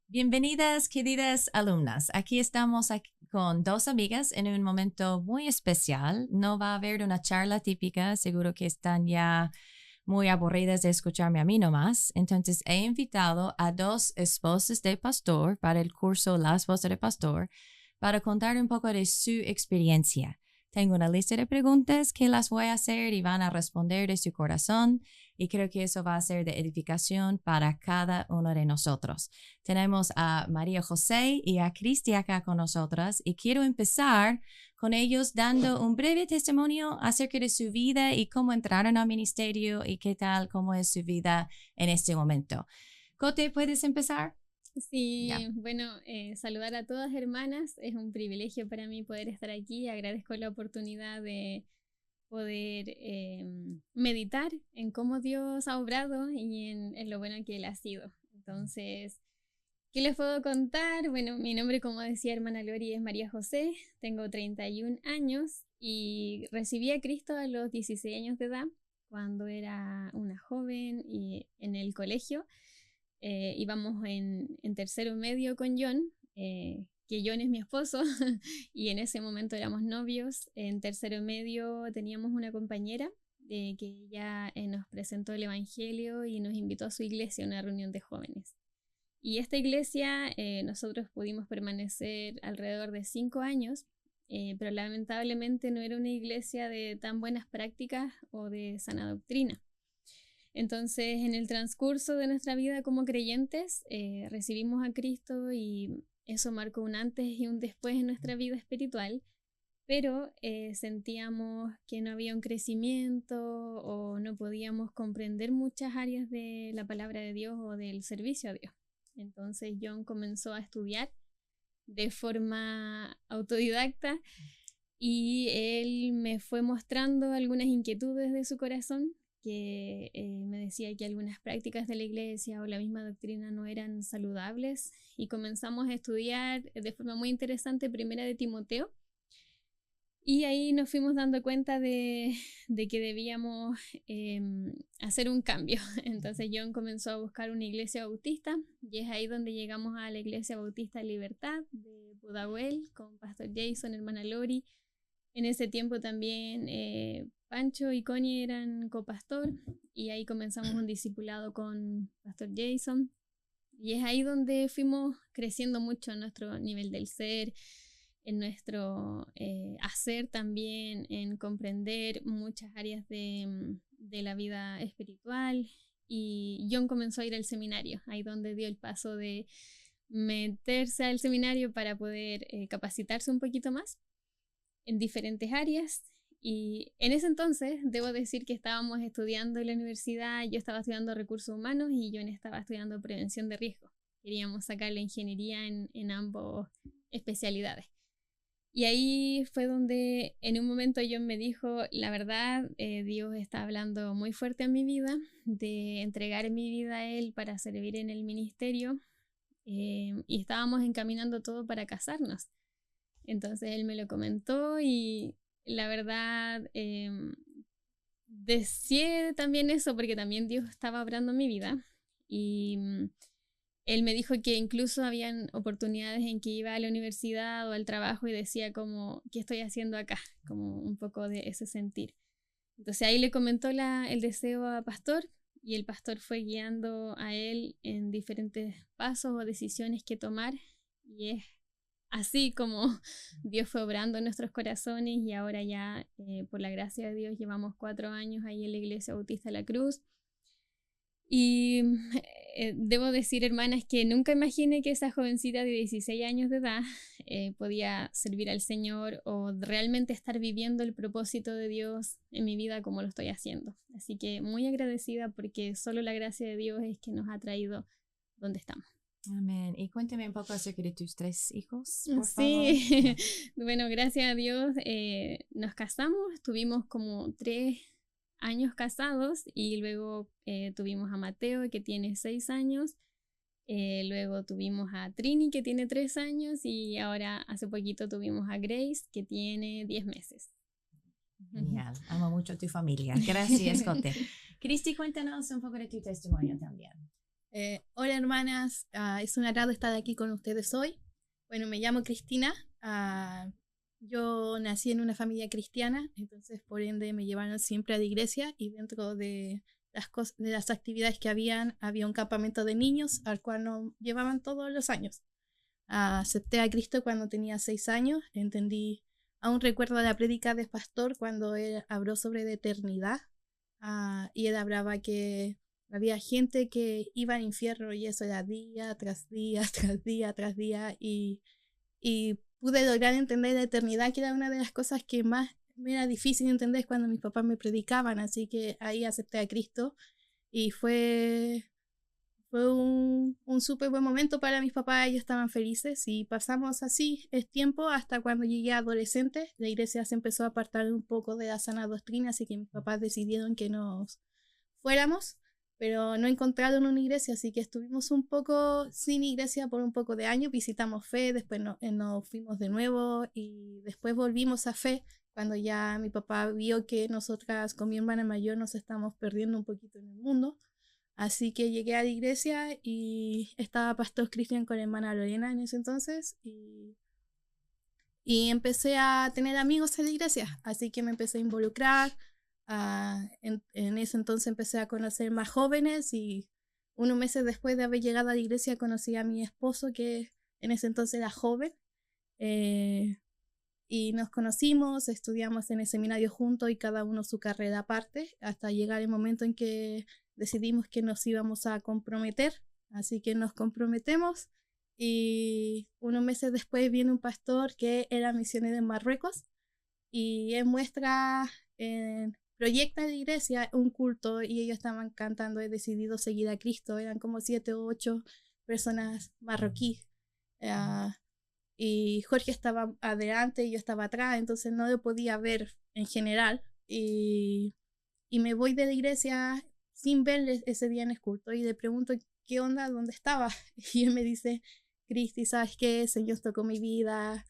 Bienvenidas, queridas alumnas. Aquí estamos con dos amigas en un momento muy especial. No va a haber una charla típica, seguro que están ya muy aburridas de escucharme a mí nomás. Entonces he invitado a dos esposas de pastor para el curso La Esposa de Pastor para contar un poco de su experiencia. Tengo una lista de preguntas que las voy a hacer y van a responder de su corazón y creo que eso va a ser de edificación para cada uno de nosotros. Tenemos a María José y a Cristi acá con nosotras y quiero empezar con ellos dando un breve testimonio acerca de su vida y cómo entraron al ministerio y qué tal, cómo es su vida en este momento. Cote, ¿puedes empezar? Sí, Ya. bueno, saludar a todas hermanas. Es un privilegio para mí poder estar aquí. Agradezco la oportunidad de poder meditar en cómo Dios ha obrado y en lo bueno que Él ha sido. Entonces, ¿qué les puedo contar? Bueno, mi nombre, como decía hermana Lori, es María José. Tengo 31 años y recibí a Cristo a los 16 años de edad, cuando era una joven y en el colegio. Íbamos en tercero medio con John, que John es mi esposo, y en ese momento éramos novios. En tercero medio teníamos una compañera que ella nos presentó el Evangelio y nos invitó a su iglesia a una reunión de jóvenes. Y esta iglesia nosotros pudimos permanecer alrededor de 5 años, pero lamentablemente no era una iglesia de tan buenas prácticas o de sana doctrina. Entonces, en el transcurso de nuestra vida como creyentes, recibimos a Cristo y eso marcó un antes y un después en nuestra vida espiritual, pero sentíamos que no había un crecimiento o no podíamos comprender muchas áreas de la palabra de Dios o del servicio a Dios. Entonces, John comenzó a estudiar de forma autodidacta y él me fue mostrando algunas inquietudes de su corazón que me decía que algunas prácticas de la iglesia o la misma doctrina no eran saludables y comenzamos a estudiar de forma muy interesante Primera de Timoteo y ahí nos fuimos dando cuenta de que debíamos hacer un cambio. Entonces John comenzó a buscar una iglesia bautista y es ahí donde llegamos a la iglesia bautista Libertad de Pudahuel con Pastor Jason, hermana Lori. En ese tiempo también Pancho y Connie eran copastor y ahí comenzamos un discipulado con Pastor Jason. Y es ahí donde fuimos creciendo mucho en nuestro nivel del ser, en nuestro hacer también, en comprender muchas áreas de la vida espiritual. Y John comenzó a ir al seminario, ahí donde dio el paso de meterse al seminario para poder capacitarse un poquito más en diferentes áreas. Y en ese entonces, debo decir que estábamos estudiando en la universidad, yo estaba estudiando recursos humanos y yo estaba estudiando prevención de riesgo. Queríamos sacar la ingeniería en ambas especialidades. Y ahí fue donde en un momento John me dijo, la verdad, Dios está hablando muy fuerte a mi vida, de entregar mi vida a Él para servir en el ministerio. Y estábamos encaminando todo para casarnos. Entonces él me lo comentó y la verdad deseé también eso porque también Dios estaba obrando mi vida y él me dijo que incluso habían oportunidades en que iba a la universidad o al trabajo y decía como, ¿qué estoy haciendo acá? Como un poco de ese sentir. Entonces ahí le comentó el deseo a Pastor y el pastor fue guiando a él en diferentes pasos o decisiones que tomar y es así como Dios fue obrando en nuestros corazones y ahora ya, por la gracia de Dios, llevamos 4 años ahí en la Iglesia Bautista La Cruz. Y debo decir, hermanas, que nunca imaginé que esa jovencita de 16 años de edad podía servir al Señor o realmente estar viviendo el propósito de Dios en mi vida como lo estoy haciendo. Así que muy agradecida porque solo la gracia de Dios es que nos ha traído donde estamos. Amén. Y cuéntame un poco acerca de tus 3 hijos, por favor. Sí, bueno, gracias a Dios nos casamos, tuvimos como 3 años casados y luego tuvimos a Mateo que tiene 6 años, luego tuvimos a Trini que tiene 3 años y ahora hace poquito tuvimos a Grace que tiene 10 meses. Genial, amo mucho a tu familia. Gracias, Cote. Cristi, cuéntanos un poco de tu testimonio también. Hola hermanas, es un agrado estar aquí con ustedes hoy. Bueno, me llamo Cristina. Yo nací en una familia cristiana, entonces por ende me llevaron siempre a la iglesia y dentro de de las actividades que había un campamento de niños al cual nos llevaban todos los años. Acepté a Cristo cuando tenía 6 años, aún recuerdo la prédica del pastor cuando él habló sobre la eternidad, y él hablaba que había gente que iba al infierno y eso era día tras día, tras día, tras día, y pude lograr entender la eternidad, que era una de las cosas que más me era difícil entender cuando mis papás me predicaban, así que ahí acepté a Cristo y fue un súper buen momento para mis papás, ellos estaban felices y pasamos así el tiempo hasta cuando llegué a adolescente. La iglesia se empezó a apartar un poco de la sana doctrina, así que mis papás decidieron que nos fuéramos, pero no encontraron una iglesia, así que estuvimos un poco sin iglesia por un poco de años, visitamos Fe, después nos fuimos de nuevo y después volvimos a Fe cuando ya mi papá vio que nosotras con mi hermana mayor nos estamos perdiendo un poquito en el mundo. Así que llegué a la iglesia y estaba Pastor Cristian con la hermana Lorena en ese entonces y empecé a tener amigos en la iglesia, así que me empecé a involucrar. En ese entonces empecé a conocer más jóvenes y unos meses después de haber llegado a la iglesia conocí a mi esposo, que en ese entonces era joven, y nos conocimos, estudiamos en el seminario juntos y cada uno su carrera aparte, hasta llegar el momento en que decidimos que nos íbamos a comprometer, así que nos comprometemos y unos meses después viene un pastor que era misionero en Marruecos y él proyecta en la iglesia un culto y ellos estaban cantando "He decidido seguir a Cristo", eran como 7 o 8 personas marroquíes. Y Jorge estaba adelante y yo estaba atrás, entonces no lo podía ver en general. Y me voy de la iglesia sin verle ese día en el culto y le pregunto qué onda, dónde estaba. Y él me dice: Cristi, ¿sabes qué? El Señor tocó mi vida.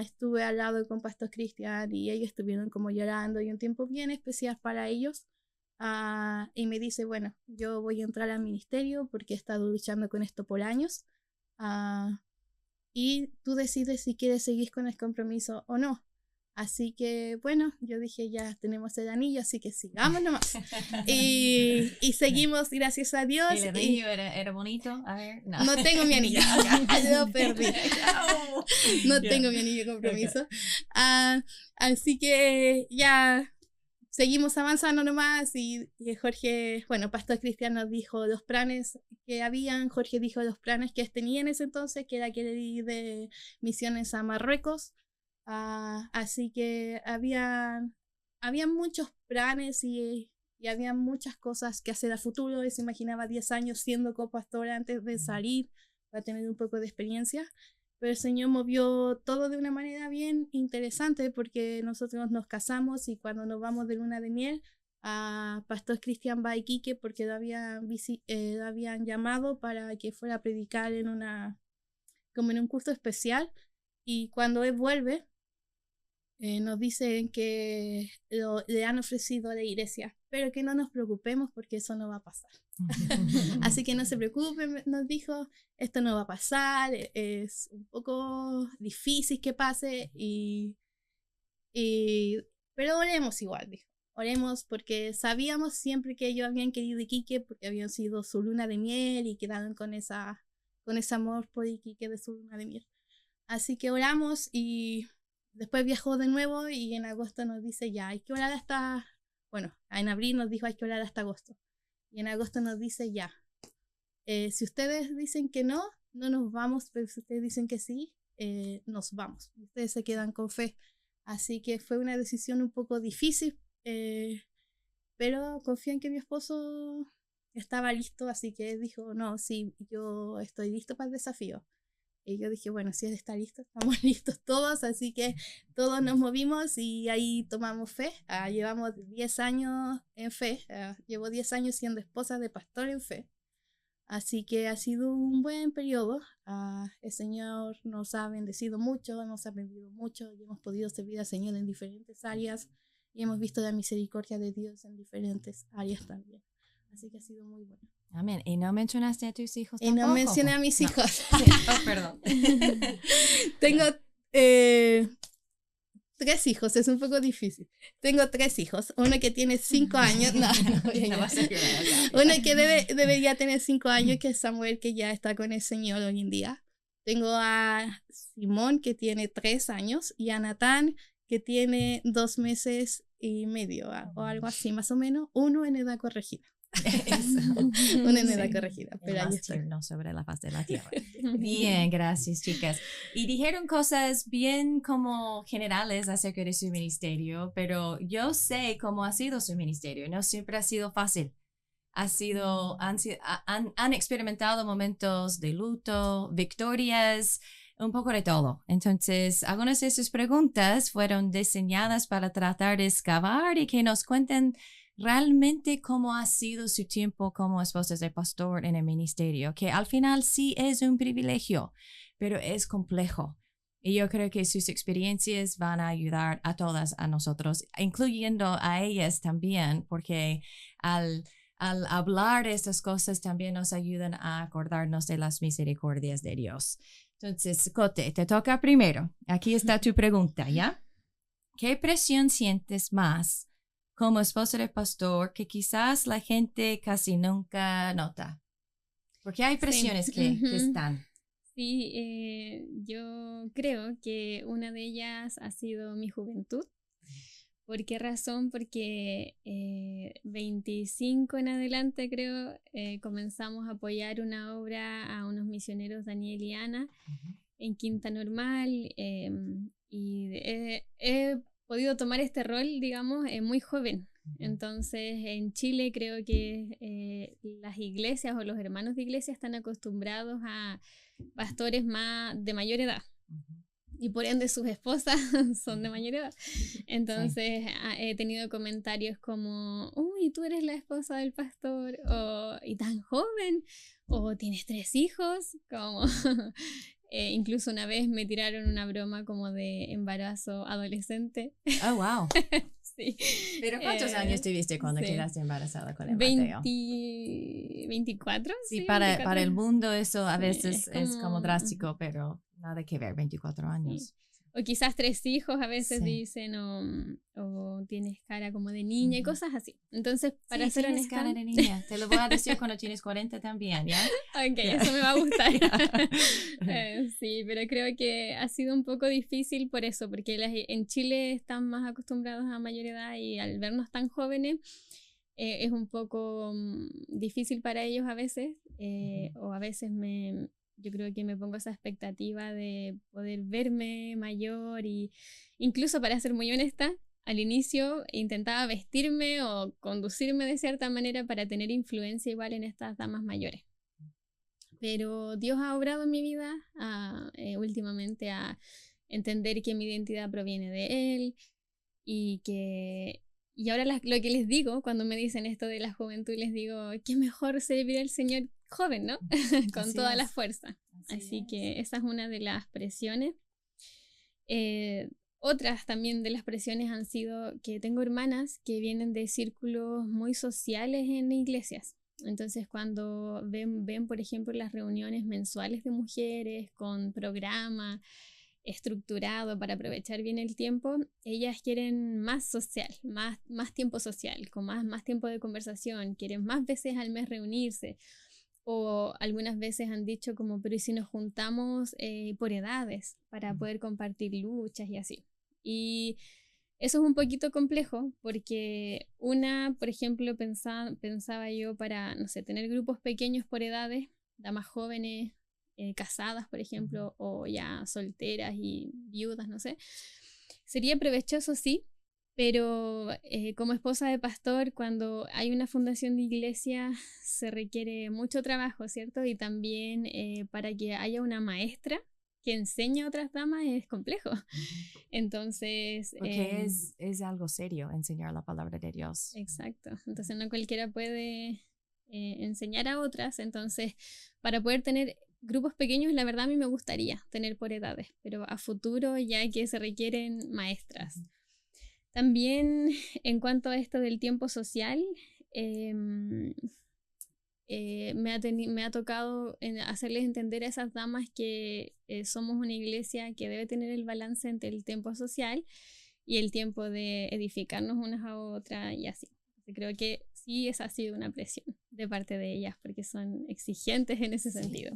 Estuve al lado con Pastor Cristian y ellos estuvieron como llorando y un tiempo bien especial para ellos. Y me dice: bueno, yo voy a entrar al ministerio porque he estado luchando con esto por años. Y tú decides si quieres seguir con el compromiso o no. Así que bueno, yo dije, ya tenemos el anillo, así que sigamos nomás. y seguimos, gracias a Dios. ¿El anillo era bonito? A ver, no. No tengo mi anillo, lo perdí. No tengo mi anillo de compromiso. Así que ya seguimos avanzando nomás y Jorge, bueno, Pastor Cristian nos dijo los planes que habían. Jorge dijo los planes que tenía en ese entonces, que era que ir de misiones a Marruecos. Así que había muchos planes y había muchas cosas que hacer a futuro. Él se imaginaba 10 años siendo copastor antes de salir para tener un poco de experiencia. Pero el Señor movió todo de una manera bien interesante porque nosotros nos casamos y cuando nos vamos de luna de miel, Pastor Cristian va a Iquique porque lo habían llamado para que fuera a predicar como en un curso especial. Y cuando él vuelve, nos dicen que le han ofrecido a la iglesia, pero que no nos preocupemos porque eso no va a pasar. Así que no se preocupen, nos dijo, esto no va a pasar, es un poco difícil que pase, pero oremos igual, dijo. Oremos porque sabíamos siempre que ellos habían querido Iquique porque habían sido su luna de miel y quedaron con ese amor por Iquique de su luna de miel. Así que oramos y después viajó de nuevo y en agosto nos dice ya, hay que orar en abril nos dijo hay que orar hasta agosto. Y en agosto nos dice ya, si ustedes dicen que no, no nos vamos, pero si ustedes dicen que sí, nos vamos. Ustedes se quedan con fe. Así que fue una decisión un poco difícil, pero confío en que mi esposo estaba listo, así que dijo, no, sí, yo estoy listo para el desafío. Y yo dije, bueno, si él está listo, estamos listos todos, así que todos nos movimos y ahí tomamos fe. Llevamos 10 años en fe, llevo 10 años siendo esposa de pastor en fe. Así que ha sido un buen periodo. El Señor nos ha bendecido mucho, hemos aprendido mucho y hemos podido servir al Señor en diferentes áreas y hemos visto la misericordia de Dios en diferentes áreas también. Así que ha sido muy bueno. Amén. Y no mencionaste a tus hijos Y tampoco. no mencioné a mis No. hijos. Sí. Oh, perdón. Tengo 3 hijos, es un poco difícil. Tengo 3 hijos, uno que tiene 5 años, no, No vas a llorar, ya. uno que debería tener 5 años, que es Samuel, que ya está con el Señor hoy en día. Tengo a Simón, que tiene 3 años, y a Natán, que tiene 2 meses y medio, o algo así, más o menos, uno en edad corregida. Eso. Uno en Sí. edad corregida, El pero ahí más estoy. tierno sobre la faz de la tierra. Bien, gracias, chicas. Y dijeron cosas bien como generales acerca de su ministerio, pero yo sé cómo ha sido su ministerio. No siempre ha sido fácil. Han experimentado momentos de luto, victorias, un poco de todo. Entonces, algunas de sus preguntas fueron diseñadas para tratar de excavar y que nos cuenten realmente cómo ha sido su tiempo como esposas de pastor en el ministerio, que al final sí es un privilegio, pero es complejo. Y yo creo que sus experiencias van a ayudar a todas, a nosotros, incluyendo a ellas también, porque al hablar de estas cosas también nos ayudan a acordarnos de las misericordias de Dios. Entonces, Cote, te toca primero. Aquí está tu pregunta, ¿ya? ¿Qué presión sientes más como esposa de pastor que quizás la gente casi nunca nota? Porque hay presiones Sí. que están. Sí, yo creo que una de ellas ha sido mi juventud. ¿Por qué razón? Porque 25 en adelante, creo, comenzamos a apoyar una obra a unos misioneros, Daniel y Ana, en Quinta Normal, y he podido tomar este rol, digamos, muy joven. Entonces, en Chile creo que las iglesias o los hermanos de iglesia están acostumbrados a pastores de mayor edad. Y por ende sus esposas son de mayor edad. Entonces he tenido comentarios como, uy, tú eres la esposa del pastor, y tan joven, o tienes 3 hijos, como... incluso una vez me tiraron una broma como de embarazo adolescente. Oh, wow. Sí. ¿Pero cuántos años tuviste cuando sí. quedaste embarazada con el Mateo? 24. Sí, Sí, para 24. el mundo eso a Sí, veces es como drástico, pero nada que ver, 24 años. Sí. O quizás 3 hijos a veces Sí. dicen, o tienes cara como de niña y cosas así. Entonces, para Sí, ser tienes honesta... cara de niña. Te lo voy a decir cuando tienes 40 también, ¿ya? Ok, Ya. eso me va a gustar. Sí, pero creo que ha sido un poco difícil por eso, porque en Chile están más acostumbrados a mayor edad y al vernos tan jóvenes es un poco difícil para ellos a veces, o a veces yo creo que me pongo esa expectativa de poder verme mayor, y incluso, para ser muy honesta, al inicio intentaba vestirme o conducirme de cierta manera para tener influencia igual en estas damas mayores. Pero Dios ha obrado en mi vida últimamente a entender que mi identidad proviene de Él, y ahora lo que les digo cuando me dicen esto de la juventud, les digo, qué mejor servir al Señor joven, ¿no? Con Así toda es. la fuerza. Así que esa es una de las presiones. Otras también de las presiones han sido que tengo hermanas que vienen de círculos muy sociales en iglesias. Entonces, cuando ven, por ejemplo, las reuniones mensuales de mujeres con programa estructurado para aprovechar bien el tiempo, ellas quieren más social, más tiempo social, con más tiempo de conversación, quieren más veces al mes reunirse. O algunas veces han dicho como, pero ¿y si nos juntamos por edades para poder compartir luchas y así? Y eso es un poquito complejo porque por ejemplo, pensaba yo para, no sé, tener grupos pequeños por edades, damas jóvenes, casadas, por ejemplo, o ya solteras y viudas, no sé. Sería provechoso, sí, pero como esposa de pastor, cuando hay una fundación de iglesia, se requiere mucho trabajo, ¿cierto? Y también para que haya una maestra que enseñe a otras damas es complejo. Entonces... Porque es algo serio enseñar la palabra de Dios. Exacto. Entonces no cualquiera puede enseñar a otras. Entonces, para poder tener grupos pequeños, la verdad a mí me gustaría tener por edades, pero a futuro ya que se requieren maestras. También en cuanto a esto del tiempo social, me ha tocado hacerles entender a esas damas que somos una iglesia que debe tener el balance entre el tiempo social y el tiempo de edificarnos unas a otras y así. Creo que sí, esa ha sido una presión de parte de ellas porque son exigentes en ese sentido.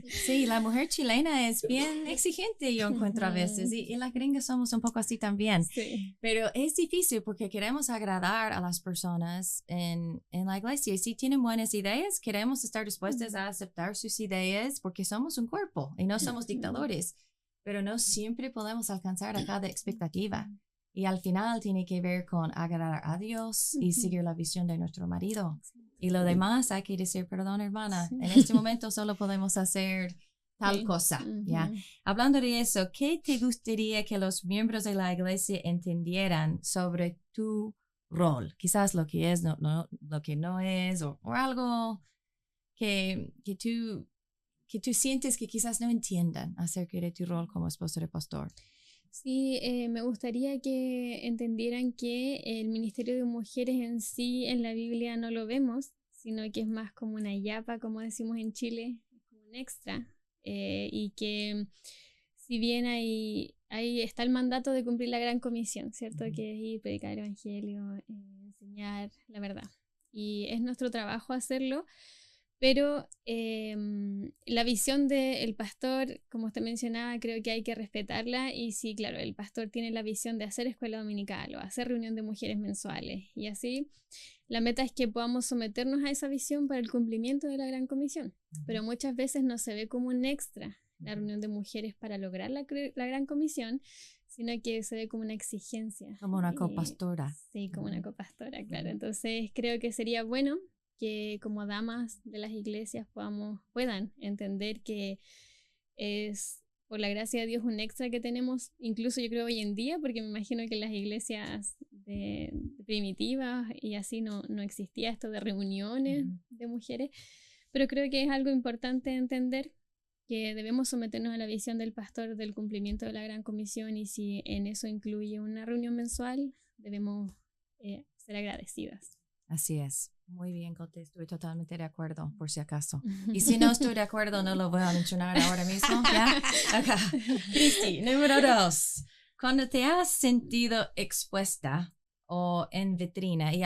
Sí, la mujer chilena es bien exigente, yo encuentro a veces, y las gringas somos un poco así también. Sí. Pero es difícil porque queremos agradar a las personas en la iglesia. Y si tienen buenas ideas, queremos estar dispuestas a aceptar sus ideas porque somos un cuerpo y no somos dictadores. Pero no siempre podemos alcanzar a cada expectativa. Y al final tiene que ver con agradar a Dios y seguir la visión de nuestro marido. Y lo demás hay que decir, perdón, hermana, en este momento solo podemos hacer tal cosa. ¿Ya? Hablando de eso, ¿qué te gustaría que los miembros de la iglesia entendieran sobre tu rol? Quizás lo que es, lo que no es, o algo que tú sientes que quizás no entiendan acerca de tu rol como esposo de pastor. Sí, me gustaría que entendieran que el ministerio de mujeres en sí en la Biblia no lo vemos, sino que es más como una yapa, como decimos en Chile, como un extra. Y que si bien ahí está el mandato de cumplir la gran comisión, ¿cierto? Que es ir, predicar el evangelio, enseñar la verdad. Y es nuestro trabajo hacerlo. Pero la visión del pastor, como usted mencionaba, creo que hay que respetarla. Y sí, claro, el pastor tiene la visión de hacer escuela dominical o hacer reunión de mujeres mensuales. Y así, la meta es que podamos someternos a esa visión para el cumplimiento de la gran comisión. Pero muchas veces no se ve como un extra la reunión de mujeres para lograr la gran comisión, sino que se ve como una exigencia. Como una copastora. Sí, como una copastora, claro. Entonces, creo que sería bueno que como damas de las iglesias puedan entender que es por la gracia de Dios un extra que tenemos, incluso yo creo hoy en día, porque me imagino que en las iglesias primitivas y así no existía esto de reuniones de mujeres, pero creo que es algo importante entender que debemos someternos a la visión del pastor del cumplimiento de la gran comisión, y si en eso incluye una reunión mensual, debemos ser agradecidas. Así es. Muy bien, Cote, estoy totalmente de acuerdo, por si acaso. Y si no estoy de acuerdo, no lo voy a mencionar ahora mismo, ¿ya? Acá. Cristi, número 2. Cuando te has sentido expuesta o en vitrina, y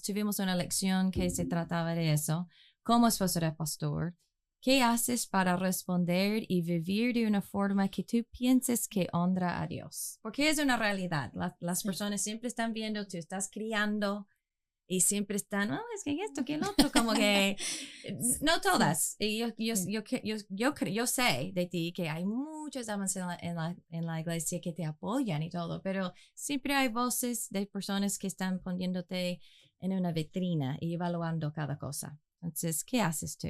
tuvimos una lección que se trataba de eso, como esposa de pastor, ¿qué haces para responder y vivir de una forma que tú pienses que honra a Dios? Porque es una realidad. Las personas siempre están viendo, tú estás criando, y siempre están, es que esto, que el otro, como que, no todas. Y yo sé de ti que hay muchas damas en la iglesia que te apoyan y todo, pero siempre hay voces de personas que están poniéndote en una vitrina y evaluando cada cosa. Entonces, ¿qué haces tú?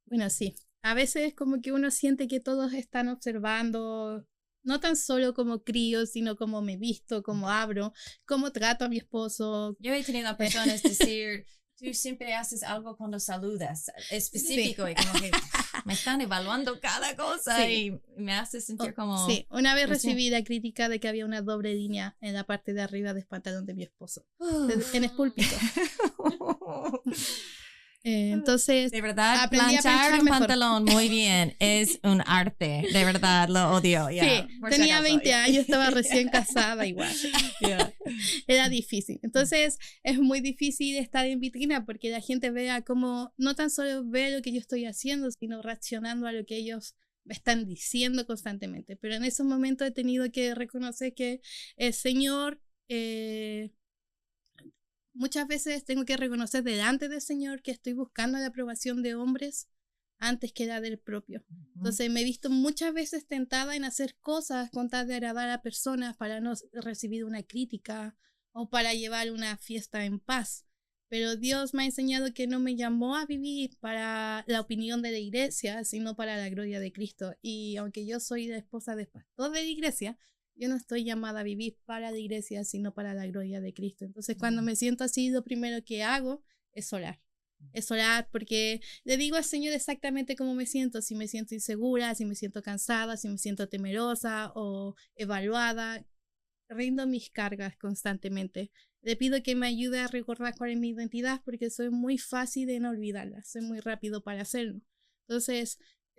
Bueno, sí. A veces como que uno siente que todos están observando, no tan solo como crío, sino como me visto, cómo abro, cómo trato a mi esposo. Yo he tenido a personas decir, tú siempre haces algo cuando saludas, específico, sí. Y como que me están evaluando cada cosa, sí. Y me hace sentir como... Sí, una vez recibí la crítica de que había una doble línea en la parte de arriba del pantalón de mi esposo, en el púlpito. Entonces, de verdad, planchar un pantalón muy bien es un arte, de verdad, lo odio. Yeah, sí, tenía 20 años, estaba recién casada igual. Yeah. Era difícil. Entonces, es muy difícil estar en vitrina porque la gente vea como, no tan solo ve lo que yo estoy haciendo, sino reaccionando a lo que ellos me están diciendo constantemente. Pero en esos momentos he tenido que reconocer que el Señor... muchas veces tengo que reconocer delante del Señor que estoy buscando la aprobación de hombres antes que la del propio. Entonces me he visto muchas veces tentada en hacer cosas con tal de agradar a personas para no recibir una crítica o para llevar una fiesta en paz. Pero Dios me ha enseñado que no me llamó a vivir para la opinión de la iglesia, sino para la gloria de Cristo. Y aunque yo soy la esposa del pastor de la iglesia, yo no estoy llamada a vivir para la iglesia, sino para la gloria de Cristo. Entonces, cuando me siento así, lo primero que hago es orar. Es orar porque le digo al Señor exactamente cómo me siento. Si me siento insegura, si me siento cansada, si me siento temerosa o evaluada. Rindo mis cargas constantemente. Le pido que me ayude a recordar cuál es mi identidad porque soy muy fácil en olvidarla, soy muy rápido para hacerlo. Entonces,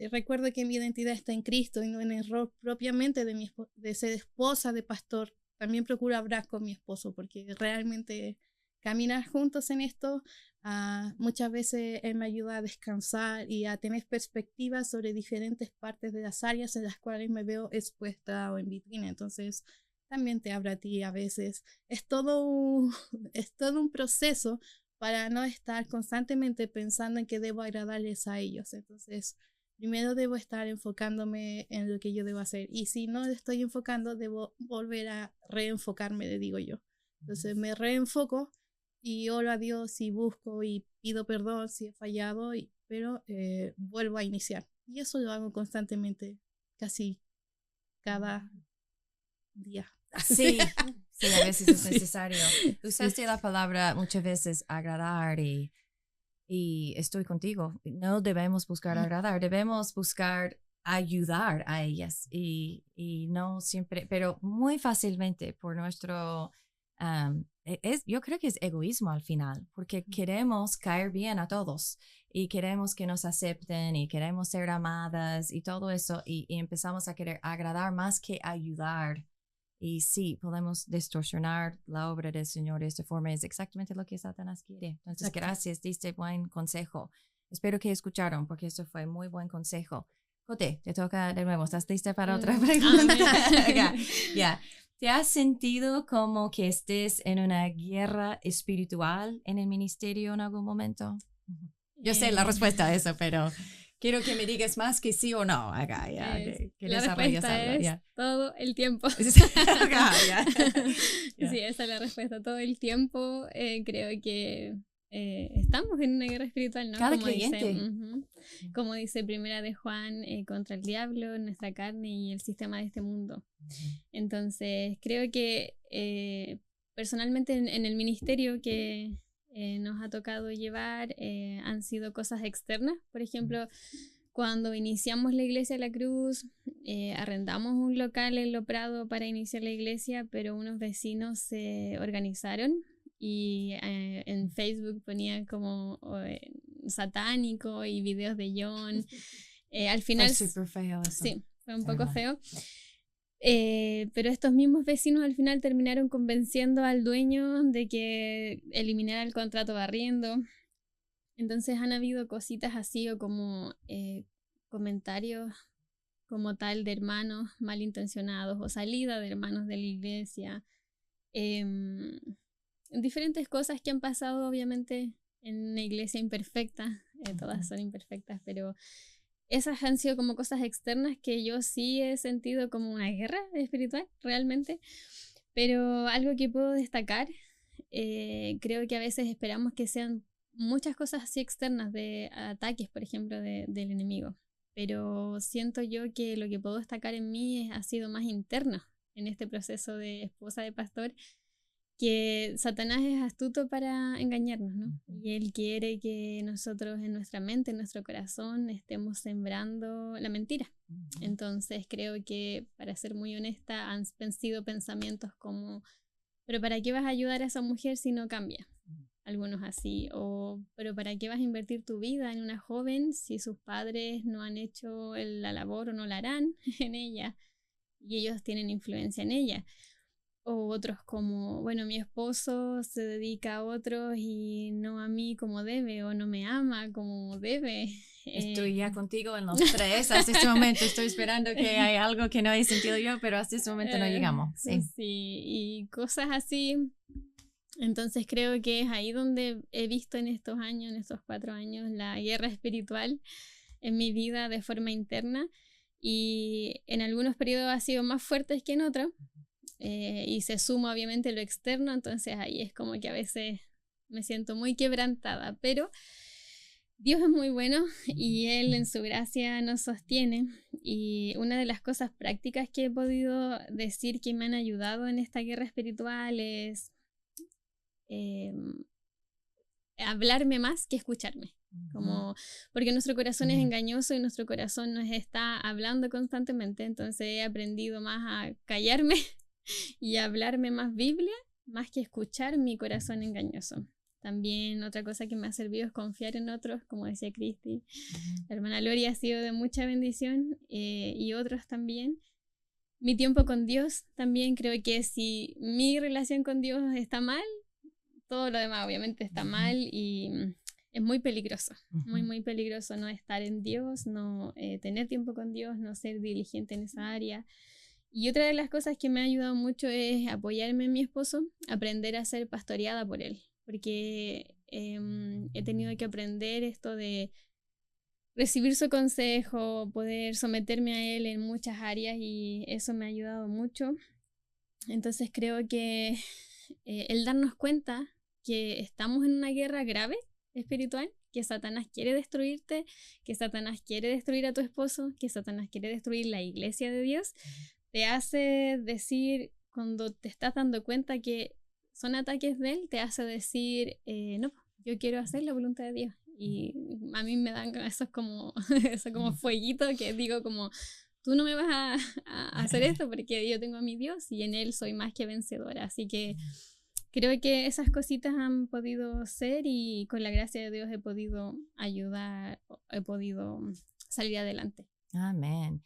recuerdo que mi identidad está en Cristo y no en el rol propiamente de ser esposa de pastor. También procuro hablar con mi esposo porque realmente caminar juntos en esto, muchas veces él me ayuda a descansar y a tener perspectivas sobre diferentes partes de las áreas en las cuales me veo expuesta o en vitrina. Entonces, también te habla a ti a veces. Es todo un proceso para no estar constantemente pensando en que debo agradarles a ellos. Entonces, primero debo estar enfocándome en lo que yo debo hacer. Y si no estoy enfocando, debo volver a reenfocarme, le digo yo. Entonces me reenfoco y oro a Dios y busco y pido perdón si he fallado, pero vuelvo a iniciar. Y eso lo hago constantemente, casi cada día. Sí, sí, a veces es necesario. Usaste la palabra muchas veces agradar y estoy contigo. No debemos buscar agradar, debemos buscar ayudar a ellas y no siempre, pero muy fácilmente por nuestro, yo creo que es egoísmo al final, porque queremos caer bien a todos y queremos que nos acepten y queremos ser amadas y todo eso y empezamos a querer agradar más que ayudar. Y sí, podemos distorsionar la obra del Señor de esta forma. Es exactamente lo que Satanás quiere. Entonces, Exacto. gracias, diste buen consejo. Espero que escucharon, porque esto fue muy buen consejo. Jote, te toca de nuevo. ¿Estás lista para otra pregunta? Ya. ¿Te has sentido como que estés en una guerra espiritual en el ministerio en algún momento? Yo sé la respuesta a eso, pero quiero que me digas más que sí o no. Acá, ya, que la desarrolles respuesta algo. es Ya. todo el tiempo. Acá, ya. Sí, esa es la respuesta. Todo el tiempo creo que estamos en una guerra espiritual, ¿no? Cada como creyente. Dice, como dice Primera de Juan, contra el diablo, nuestra carne y el sistema de este mundo. Entonces, creo que personalmente en el ministerio que nos ha tocado llevar han sido cosas externas. Por ejemplo, cuando iniciamos la Iglesia de la Cruz, arrendamos un local en Lo Prado para iniciar la iglesia, pero unos vecinos se organizaron y en Facebook ponían como satánico y videos de John. Al final, Fue súper feo eso. sí, fue un poco feo. Pero estos mismos vecinos al final terminaron convenciendo al dueño de que eliminara el contrato de arriendo. Entonces han habido cositas así o como comentarios como tal de hermanos malintencionados o salida de hermanos de la iglesia. Diferentes cosas que han pasado obviamente en una iglesia imperfecta. Todas son imperfectas, pero esas han sido como cosas externas que yo sí he sentido como una guerra espiritual realmente. Pero algo que puedo destacar, creo que a veces esperamos que sean muchas cosas así externas de ataques, por ejemplo, del enemigo. Pero siento yo que lo que puedo destacar en mí ha sido más interno en este proceso de esposa de pastor, que Satanás es astuto para engañarnos, ¿no? Y él quiere que nosotros en nuestra mente, en nuestro corazón, estemos sembrando la mentira. Entonces creo que, para ser muy honesta, han sido pensamientos como, ¿pero para qué vas a ayudar a esa mujer si no cambia? Algunos así, o ¿pero para qué vas a invertir tu vida en una joven si sus padres no han hecho la labor o no la harán en ella y ellos tienen influencia en ella? O otros como, bueno, mi esposo se dedica a otros y no a mí como debe, o no me ama como debe. Estoy ya contigo en los tres. Hasta este momento estoy esperando que hay algo que no he sentido yo, pero hasta este momento no llegamos. Sí, y cosas así. Entonces creo que es ahí donde he visto en estos años, en estos 4 años, la guerra espiritual en mi vida de forma interna, y en algunos periodos ha sido más fuerte que en otros, y se suma obviamente lo externo, entonces ahí es como que a veces me siento muy quebrantada, pero Dios es muy bueno y Él en su gracia nos sostiene, y una de las cosas prácticas que he podido decir que me han ayudado en esta guerra espiritual es hablarme más que escucharme. Porque nuestro corazón es engañoso y nuestro corazón nos está hablando constantemente, entonces he aprendido más a callarme y a hablarme más Biblia más que escuchar mi corazón engañoso. También otra cosa que me ha servido es confiar en otros, como decía Cristi. La hermana Lori ha sido de mucha bendición y otros también. Mi tiempo con Dios también, creo que si mi relación con Dios está mal, todo lo demás obviamente está mal y es muy peligroso, muy, muy peligroso no estar en Dios, no tener tiempo con Dios, no ser diligente en esa área. Y otra de las cosas que me ha ayudado mucho es apoyarme en mi esposo, aprender a ser pastoreada por él, porque he tenido que aprender esto de recibir su consejo, poder someterme a él en muchas áreas y eso me ha ayudado mucho. Entonces creo que el darnos cuenta que estamos en una guerra grave espiritual, que Satanás quiere destruirte, que Satanás quiere destruir a tu esposo, que Satanás quiere destruir la iglesia de Dios, te hace decir, cuando te estás dando cuenta que son ataques de él, te hace decir, no, yo quiero hacer la voluntad de Dios. Y a mí me dan esos como fueguito que digo como, tú no me vas a hacer esto porque yo tengo a mi Dios y en él soy más que vencedora. Así que creo que esas cositas han podido ser y con la gracia de Dios he podido ayudar, he podido salir adelante. Amén.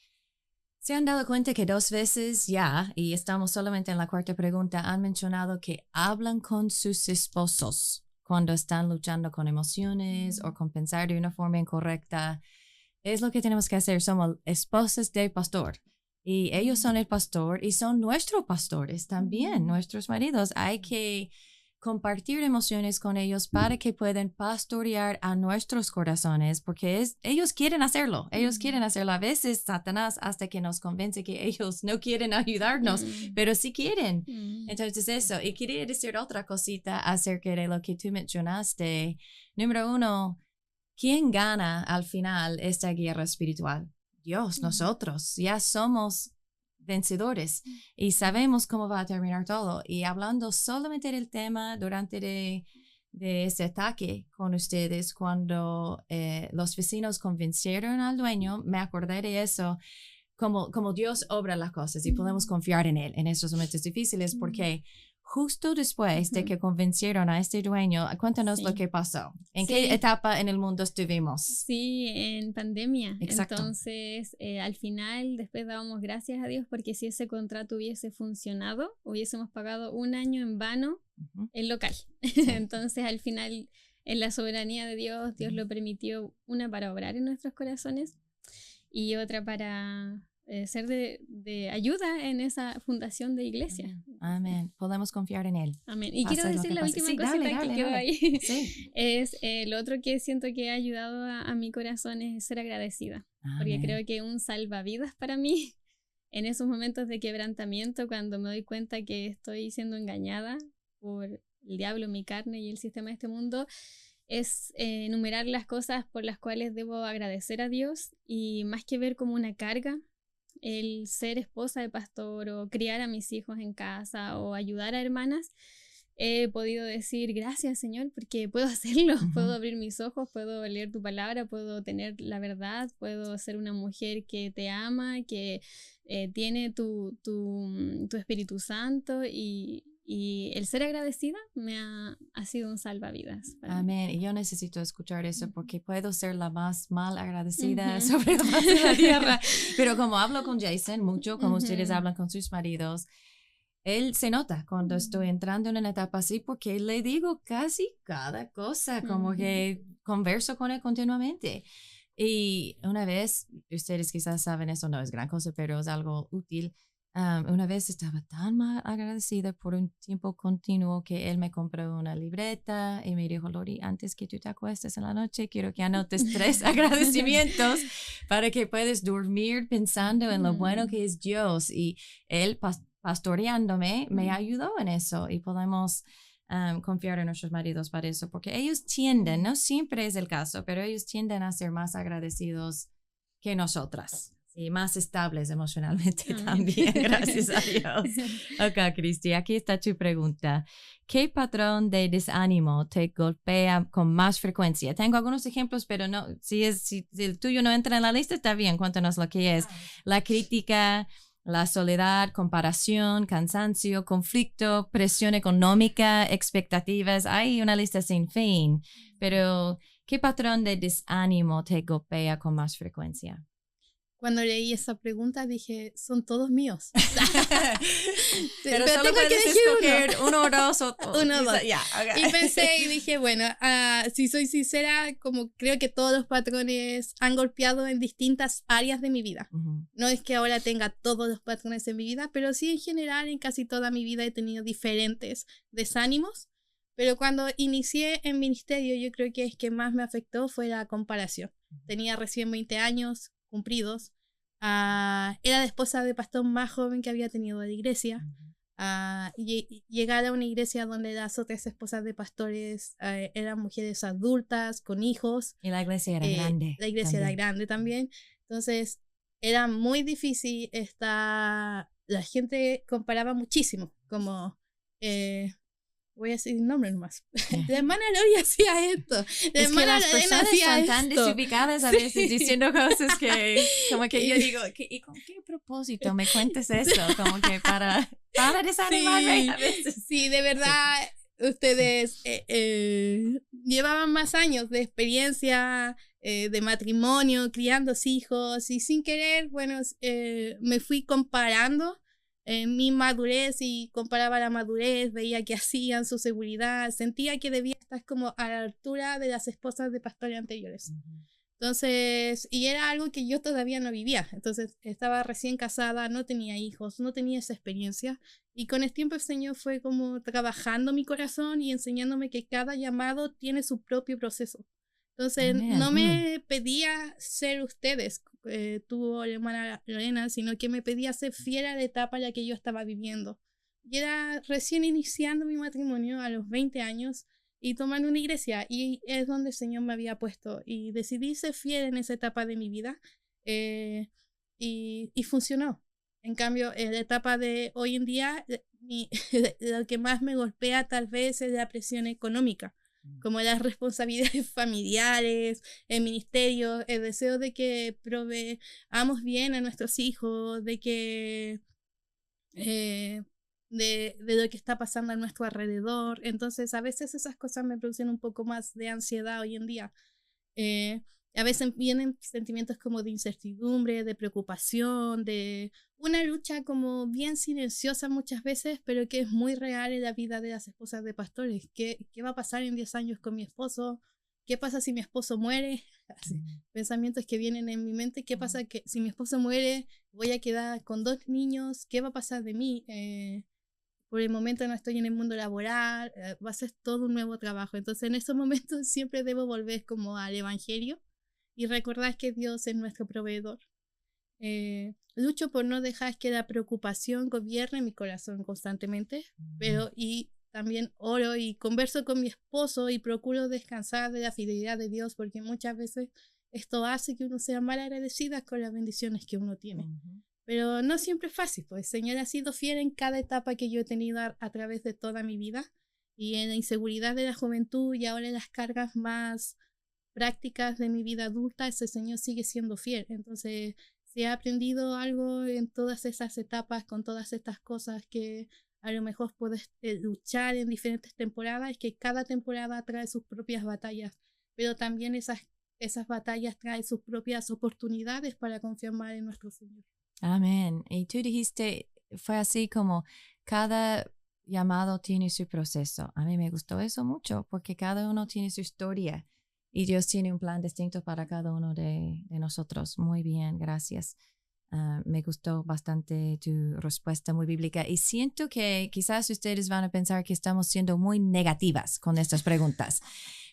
¿Se han dado cuenta que 2 veces ya, y estamos solamente en la 4ª pregunta, han mencionado que hablan con sus esposos cuando están luchando con emociones o con pensar de una forma incorrecta? Es lo que tenemos que hacer. Somos esposas del pastor y ellos son el pastor y son nuestros pastores también, nuestros maridos. Hay que compartir emociones con ellos para que puedan pastorear a nuestros corazones, porque ellos quieren hacerlo. Ellos quieren hacerlo. A veces Satanás hasta que nos convence que ellos no quieren ayudarnos, pero sí quieren. Entonces eso. Y quería decir otra cosita acerca de lo que tú mencionaste. Número 1, ¿quién gana al final esta guerra espiritual? Dios, nosotros. Ya somos vencedores y sabemos cómo va a terminar todo. Y hablando solamente del tema durante de ese ataque con ustedes, cuando los vecinos convencieron al dueño, me acordé de eso, como Dios obra las cosas y podemos confiar en él en estos momentos difíciles, porque justo después de que convencieron a este dueño, cuéntanos lo que pasó. ¿En qué etapa en el mundo estuvimos? Sí, en pandemia. Exacto. Entonces, al final, después dábamos gracias a Dios porque si ese contrato hubiese funcionado, hubiésemos pagado 1 año en vano el local. Entonces, al final, en la soberanía de Dios, Dios lo permitió, una para obrar en nuestros corazones y otra para ser de ayuda en esa fundación de iglesia. Amén. Podemos confiar en él. Amén. Y quiero decir la última cosita que quedó ahí. Sí. Es lo otro que siento que ha ayudado a mi corazón es ser agradecida. Amén. Porque creo que un salvavidas para mí en esos momentos de quebrantamiento, cuando me doy cuenta que estoy siendo engañada por el diablo, mi carne y el sistema de este mundo, es enumerar las cosas por las cuales debo agradecer a Dios y más que ver como una carga, el ser esposa de pastor o criar a mis hijos en casa o ayudar a hermanas, he podido decir gracias Señor porque puedo hacerlo, puedo abrir mis ojos, puedo leer tu palabra, puedo tener la verdad, puedo ser una mujer que te ama, que tiene tu Espíritu Santo y el ser agradecida me ha sido un salvavidas. Amén. Y yo necesito escuchar eso porque puedo ser la más mal agradecida sobre la faz de la tierra. Pero como hablo con Jason mucho, como ustedes hablan con sus maridos, él se nota cuando estoy entrando en una etapa así porque le digo casi cada cosa, como que converso con él continuamente. Y una vez, ustedes quizás saben, eso no es gran cosa, pero es algo útil. Una vez estaba tan mal agradecida por un tiempo continuo que él me compró una libreta y me dijo, Lori, antes que tú te acuestes en la noche, quiero que anotes 3 agradecimientos para que puedas dormir pensando en lo bueno que es Dios. Y él pastoreándome me ayudó en eso y podemos confiar en nuestros maridos para eso, porque ellos tienden, no siempre es el caso, pero ellos tienden a ser más agradecidos que nosotras. Y más estables emocionalmente también, gracias a Dios. Ok, Cristi, aquí está tu pregunta. ¿Qué patrón de desánimo te golpea con más frecuencia? Tengo algunos ejemplos, pero no, si el tuyo no entra en la lista, está bien, cuéntanos lo que es. La crítica, La soledad, comparación, cansancio, conflicto, presión económica, expectativas. Hay una lista sin fin. Pero, ¿qué patrón de desánimo te golpea con más frecuencia? Cuando leí esa pregunta dije, son todos míos. Pero solo tengo que puedes elegir escoger uno o dos. Uno o dos. Yeah, okay. Y pensé y dije, bueno, si soy sincera, como creo que todos los patrones han golpeado en distintas áreas de mi vida. Uh-huh. No es que ahora tenga todos los patrones en mi vida, pero sí en general en casi toda mi vida he tenido diferentes desánimos. Pero cuando inicié en ministerio, yo creo que es que más me afectó fue la comparación. Tenía recién 20 años cumplidos. Era la esposa de pastor más joven que había tenido la iglesia. Llegar a una iglesia donde las otras esposas de pastores eran mujeres adultas, con hijos. Y la iglesia era grande. La iglesia también. era grande también. Entonces, era muy difícil. La gente comparaba muchísimo, como... voy a decir nombres nomás. La hermana Lori hacía esto. La Es que las Lorena personas hacía están tan esto. desubicadas a veces diciendo cosas que como que yo digo, ¿y con qué propósito me cuentes eso? Como que para desanimarme a veces. Sí, de verdad, ustedes llevaban más años de experiencia, de matrimonio, criando hijos, y sin querer, bueno, me fui comparando mi madurez y comparaba la madurez, veía que hacían su seguridad, sentía que debía estar como a la altura de las esposas de pastores anteriores. Uh-huh. Entonces, y era algo que yo todavía no vivía. Entonces, estaba recién casada, no tenía hijos, no tenía esa experiencia. Y con el tiempo el Señor fue como trabajando mi corazón y enseñándome que cada llamado tiene su propio proceso. Entonces, no me pedía ser ustedes, tú, hermana Lorena, sino que me pedía ser fiel a la etapa en la que yo estaba viviendo. Y era recién iniciando mi matrimonio a los 20 años y tomando una iglesia. Y es donde el Señor me había puesto. Y decidí ser fiel en esa etapa de mi vida. Y funcionó. En cambio, en la etapa de hoy en día, lo que más me golpea tal vez es la presión económica, como las responsabilidades familiares, el ministerio, el deseo de que proveamos bien a nuestros hijos, de que de lo que está pasando a nuestro alrededor. Entonces a veces esas cosas me producen un poco más de ansiedad hoy en día. A veces vienen sentimientos como de incertidumbre, de preocupación, de una lucha como bien silenciosa muchas veces, pero que es muy real en la vida de las esposas de pastores. ¿Qué va a pasar en 10 años con mi esposo? ¿Qué pasa si mi esposo muere? Así, pensamientos que vienen en mi mente. ¿Qué pasa si mi esposo muere? Voy a quedar con 2 niños. ¿Qué va a pasar de mí? Por el momento no estoy en el mundo laboral. Va a ser todo un nuevo trabajo. Entonces en esos momentos siempre debo volver como al evangelio y recordar que Dios es nuestro proveedor. Lucho por no dejar que la preocupación gobierne mi corazón constantemente, pero y también oro y converso con mi esposo y procuro descansar de la fidelidad de Dios, porque muchas veces esto hace que uno sea mal agradecida con las bendiciones que uno tiene. Uh-huh. Pero no siempre es fácil, pues el Señor ha sido fiel en cada etapa que yo he tenido a través de toda mi vida, y en la inseguridad de la juventud y ahora en las cargas más prácticas de mi vida adulta, ese Señor sigue siendo fiel. Entonces, si he aprendido algo en todas esas etapas, con todas estas cosas que a lo mejor puedes luchar en diferentes temporadas, es que cada temporada trae sus propias batallas, pero también esas batallas traen sus propias oportunidades para confiar más en nuestro Señor. Amén. Y tú dijiste, fue así como cada llamado tiene su proceso. A mí me gustó eso mucho, porque cada uno tiene su historia. Y Dios tiene un plan distinto para cada uno de nosotros. Muy bien, gracias. Me gustó bastante tu respuesta, muy bíblica. Y siento que quizás ustedes van a pensar que estamos siendo muy negativas con estas preguntas.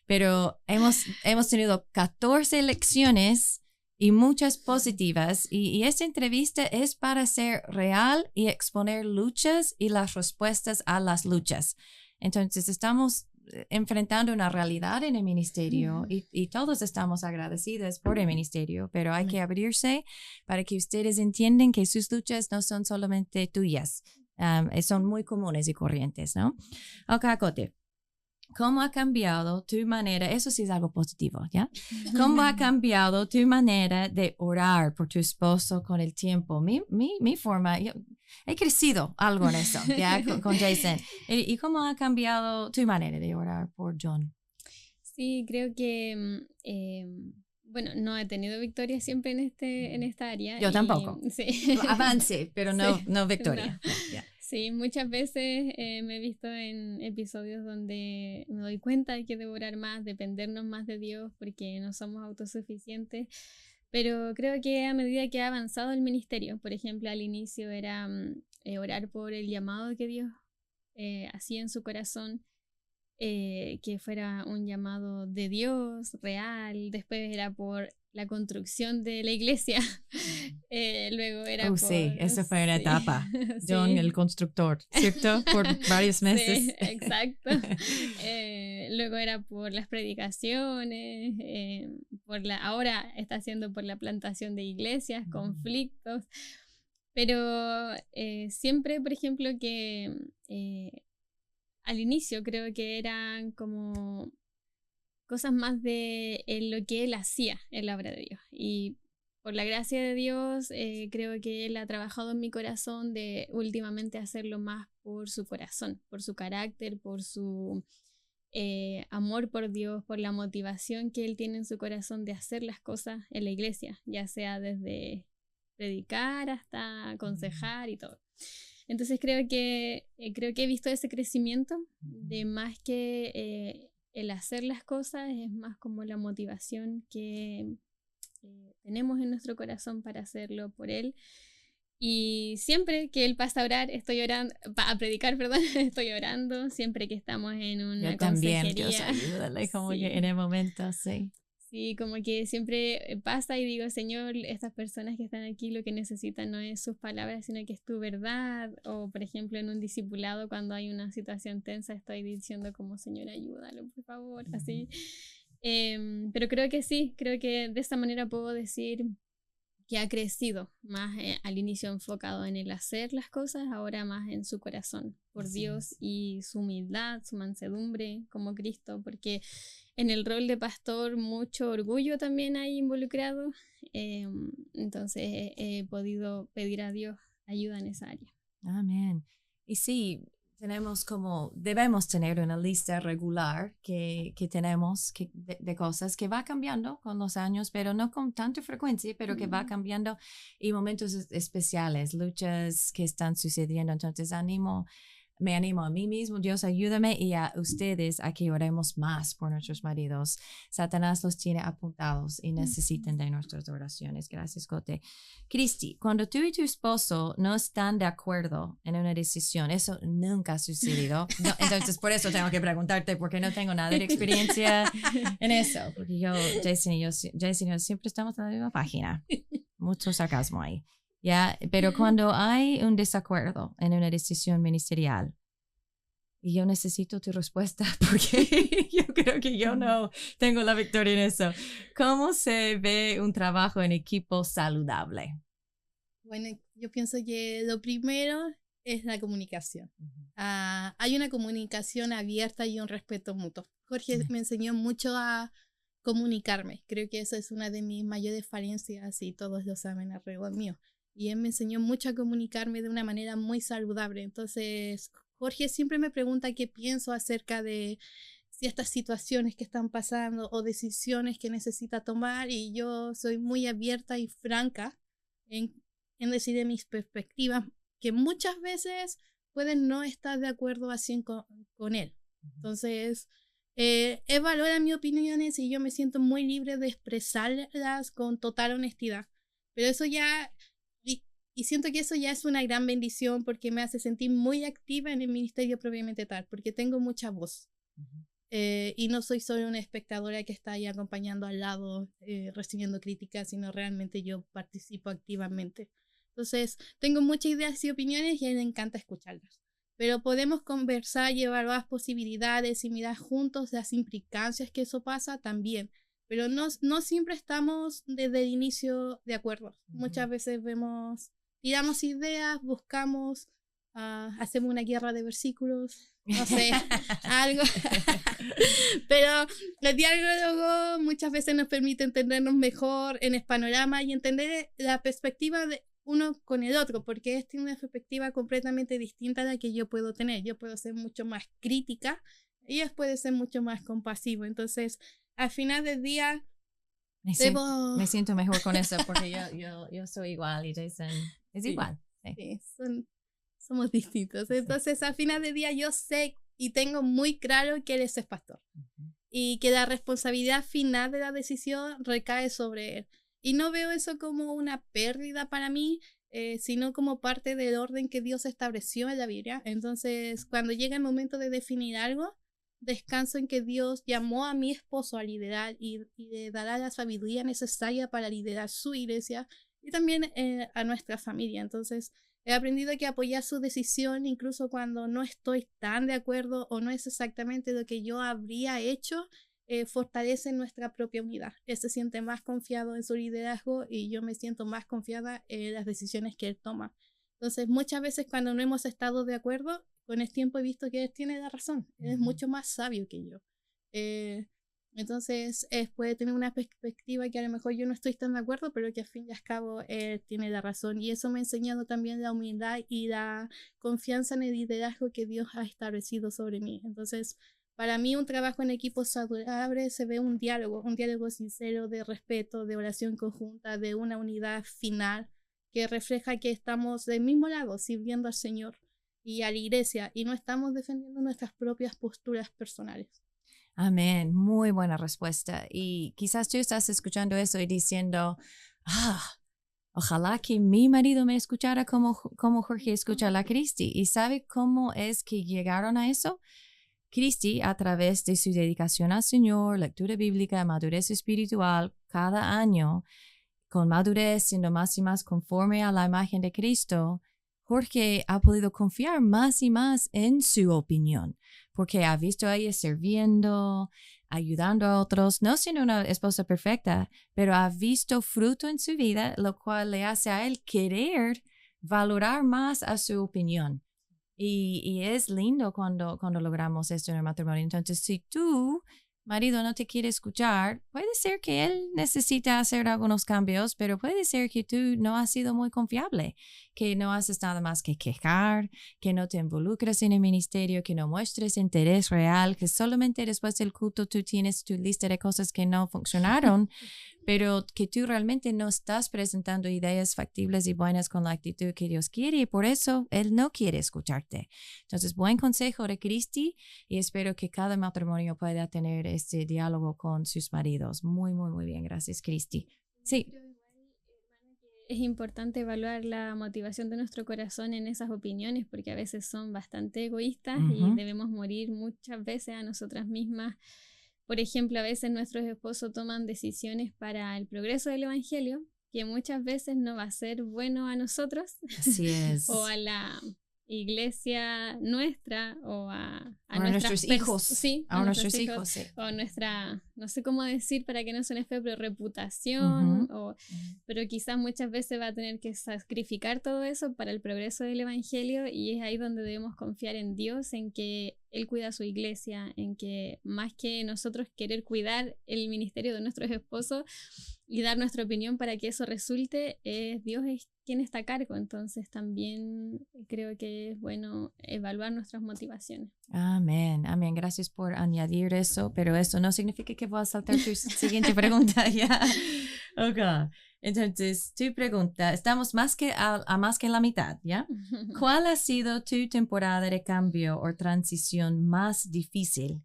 Pero hemos tenido 14 lecciones y muchas positivas. Y esta entrevista es para ser real y exponer luchas y las respuestas a las luchas. Entonces, estamos enfrentando una realidad en el ministerio y todos estamos agradecidos por el ministerio, pero hay que abrirse para que ustedes entiendan que sus luchas no son solamente tuyas, son muy comunes y corrientes, ¿no? Ok, Cote, ¿Cómo ha cambiado tu manera? Eso sí es algo positivo, ¿ya? ¿Cómo ha cambiado tu manera de orar por tu esposo con el tiempo? Mi forma, yo he crecido algo en eso, ¿ya? Con Jason. ¿Y cómo ha cambiado tu manera de orar por John? Sí, creo que, bueno, no he tenido victoria siempre en esta área. Yo tampoco. Sí. Avance, pero no, Sí, no victoria. no. Yeah. Sí, muchas veces me he visto en episodios donde me doy cuenta de que debo orar más, dependernos más de Dios porque no somos autosuficientes. Pero creo que a medida que ha avanzado el ministerio, por ejemplo, al inicio era orar por el llamado que Dios hacía en su corazón, que fuera un llamado de Dios real. Después era por la construcción de la iglesia. Luego era por... Sí, esa fue una sí, etapa. John, sí. el constructor, ¿cierto? Por varios meses. Sí, exacto. Luego era por las predicaciones, ahora está haciendo por la plantación de iglesias, conflictos. Pero siempre, por ejemplo, que al inicio creo que eran como cosas más de lo que él hacía en la obra de Dios. Y por la gracia de Dios, creo que él ha trabajado en mi corazón de últimamente hacerlo más por su corazón, por su carácter, por su amor por Dios, por la motivación que él tiene en su corazón de hacer las cosas en la iglesia, ya sea desde predicar hasta aconsejar y todo. Entonces creo que he visto ese crecimiento de más que el hacer las cosas, es más como la motivación que tenemos en nuestro corazón para hacerlo por él. Y siempre que él pasa a orar, estoy orando, a predicar, perdón, estoy orando. Siempre que estamos en una Yo también, consejería. Dios ayúdale, como Sí. que en el momento, sí. Sí, como que siempre pasa y digo, Señor, estas personas que están aquí lo que necesitan no es sus palabras, sino que es tu verdad. O, por ejemplo, en un discipulado, cuando hay una situación tensa, estoy diciendo como, Señor, ayúdalo, por favor, así. Pero creo que sí, creo que de esta manera puedo decir que ha crecido más al inicio enfocado en el hacer las cosas, ahora más en su corazón por Así Dios es. y su humildad, su mansedumbre como Cristo, porque en el rol de pastor mucho orgullo también hay involucrado, entonces he podido pedir a Dios ayuda en esa área. Amén. Y sí, debemos tener una lista regular que tenemos de cosas que va cambiando con los años, pero no con tanta frecuencia, pero que va cambiando y momentos especiales, luchas que están sucediendo. Entonces me animo a mí mismo, Dios ayúdame, y a ustedes a que oremos más por nuestros maridos. Satanás los tiene apuntados y necesitan de nuestras oraciones. Gracias, Cote. Cristi, cuando tú y tu esposo no están de acuerdo en una decisión, eso nunca ha sucedido. No, entonces, por eso tengo que preguntarte, porque no tengo nada de experiencia en eso. Porque Jason y yo siempre estamos en la misma página. Mucho sarcasmo ahí. ¿Ya? Pero cuando hay un desacuerdo en una decisión ministerial, y yo necesito tu respuesta porque yo creo que yo no tengo la victoria en eso. ¿Cómo se ve un trabajo en equipo saludable? Bueno, yo pienso que lo primero es la comunicación. Hay una comunicación abierta y un respeto mutuo. Jorge me enseñó mucho a comunicarme. Creo que esa es una de mis mayores falencias y todos lo saben alrededor mío. Y él me enseñó mucho a comunicarme de una manera muy saludable. Entonces, Jorge siempre me pregunta qué pienso acerca de ciertas situaciones que están pasando o decisiones que necesita tomar, y yo soy muy abierta y franca en decir mis perspectivas, que muchas veces pueden no estar de acuerdo así con él. Entonces, él valora mis opiniones y yo me siento muy libre de expresarlas con total honestidad. Pero eso ya... Y siento que eso ya es una gran bendición porque me hace sentir muy activa en el ministerio propiamente tal, porque tengo mucha voz. Y no soy solo una espectadora que está ahí acompañando al lado, recibiendo críticas, sino realmente yo participo activamente. Entonces, tengo muchas ideas y opiniones y a él le encanta escucharlas. Pero podemos conversar y evaluar posibilidades y mirar juntos las implicancias que eso pasa también. Pero no siempre estamos desde el inicio de acuerdo. Muchas veces tiramos ideas, buscamos hacemos una guerra de versículos, no sé, algo. Pero el diálogo muchas veces nos permite entendernos mejor en el panorama y entender la perspectiva de uno con el otro, porque él tiene una perspectiva completamente distinta a la que yo puedo tener. Yo puedo ser mucho más crítica y él puede ser mucho más compasivo. Entonces, al final del día, me siento mejor con eso porque yo soy igual y Jason es igual. Sí, somos distintos. Entonces, al final del día, yo sé y tengo muy claro que él es el pastor y que la responsabilidad final de la decisión recae sobre él. Y no veo eso como una pérdida para mí, sino como parte del orden que Dios estableció en la Biblia. Entonces, cuando llega el momento de definir algo, descanso en que Dios llamó a mi esposo a liderar y le dará la sabiduría necesaria para liderar su iglesia y también a nuestra familia. Entonces, he aprendido que apoyar su decisión, incluso cuando no estoy tan de acuerdo o no es exactamente lo que yo habría hecho, fortalece nuestra propia unidad. Él se siente más confiado en su liderazgo y yo me siento más confiada en las decisiones que él toma. Entonces, muchas veces cuando no hemos estado de acuerdo, con el tiempo he visto que él tiene la razón. Él es mucho más sabio que yo. Entonces, puede tener una perspectiva que a lo mejor yo no estoy tan de acuerdo, pero que al fin y al cabo él tiene la razón. Y eso me ha enseñado también la humildad y la confianza en el liderazgo que Dios ha establecido sobre mí. Entonces, para mí un trabajo en equipo saludable se ve un diálogo sincero de respeto, de oración conjunta, de una unidad final que refleja que estamos del mismo lado sirviendo al Señor y a la iglesia y no estamos defendiendo nuestras propias posturas personales. Amén, muy buena respuesta. Y quizás tú estás escuchando eso y diciendo, ojalá que mi marido me escuchara como Jorge escucha a la Cristi. ¿Y sabe cómo es que llegaron a eso? Cristi, a través de su dedicación al Señor, lectura bíblica, madurez espiritual, cada año, con madurez, siendo más y más conforme a la imagen de Cristo, Jorge ha podido confiar más y más en su opinión, porque ha visto a ella sirviendo, ayudando a otros, no siendo una esposa perfecta, pero ha visto fruto en su vida, lo cual le hace a él querer valorar más a su opinión. Y es lindo cuando logramos esto en el matrimonio. Entonces, si tu marido no te quiere escuchar, puede ser que él necesita hacer algunos cambios, pero puede ser que tú no has sido muy confiable, que no haces nada más que quejar, que no te involucres en el ministerio, que no muestres interés real, que solamente después del culto tú tienes tu lista de cosas que no funcionaron, pero que tú realmente no estás presentando ideas factibles y buenas con la actitud que Dios quiere y por eso Él no quiere escucharte. Entonces, buen consejo de Cristi y espero que cada matrimonio pueda tener este diálogo con sus maridos. Muy, muy, muy bien. Gracias, Cristi. Sí. Es importante evaluar la motivación de nuestro corazón en esas opiniones porque a veces son bastante egoístas y debemos morir muchas veces a nosotras mismas. Por ejemplo, a veces nuestros esposos toman decisiones para el progreso del evangelio que muchas veces no va a ser bueno a nosotros. Así es. O a la iglesia nuestra o a nuestros hijos. Sí, a nuestros hijos, sí. O nuestra, no sé cómo decir para que no suene feo, pero reputación. Pero quizás muchas veces va a tener que sacrificar todo eso para el progreso del evangelio y es ahí donde debemos confiar en Dios, en que Él cuida a su iglesia, en que más que nosotros querer cuidar el ministerio de nuestros esposos y dar nuestra opinión para que eso resulte, Dios es quien está a cargo. Entonces también creo que es bueno evaluar nuestras motivaciones. Amén, amén. Gracias por añadir eso, pero eso no significa que voy a saltar tu siguiente pregunta ya. Ok, entonces tu pregunta, estamos más que a más que la mitad, ¿ya? ¿Cuál ha sido tu temporada de cambio o transición más difícil?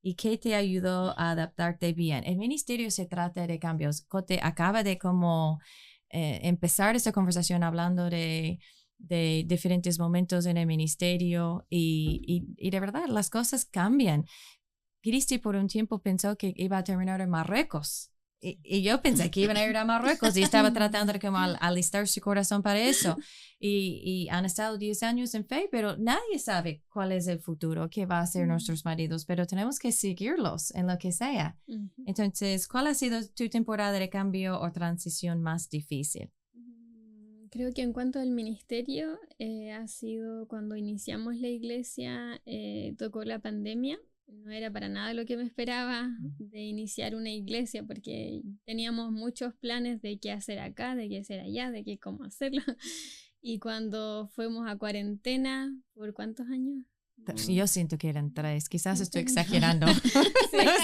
¿Y qué te ayudó a adaptarte bien? El ministerio se trata de cambios. Cote acaba de como empezar esta conversación hablando de diferentes momentos en el ministerio y de verdad las cosas cambian. Cristi por un tiempo pensó que iba a terminar en Marruecos. Y yo pensé que iban a ir a Marruecos y estaba tratando de como alistar su corazón para eso. Y han estado 10 años en fe, pero nadie sabe cuál es el futuro, qué va a hacer nuestros maridos, pero tenemos que seguirlos en lo que sea. Entonces, ¿cuál ha sido tu temporada de cambio o transición más difícil? Creo que en cuanto al ministerio, ha sido cuando iniciamos la iglesia, tocó la pandemia. No era para nada lo que me esperaba de iniciar una iglesia, porque teníamos muchos planes de qué hacer acá, de qué hacer allá, de qué cómo hacerlo. Y cuando fuimos a cuarentena, ¿por cuántos años? Yo siento que eran 3, quizás estoy Sí. exagerando. No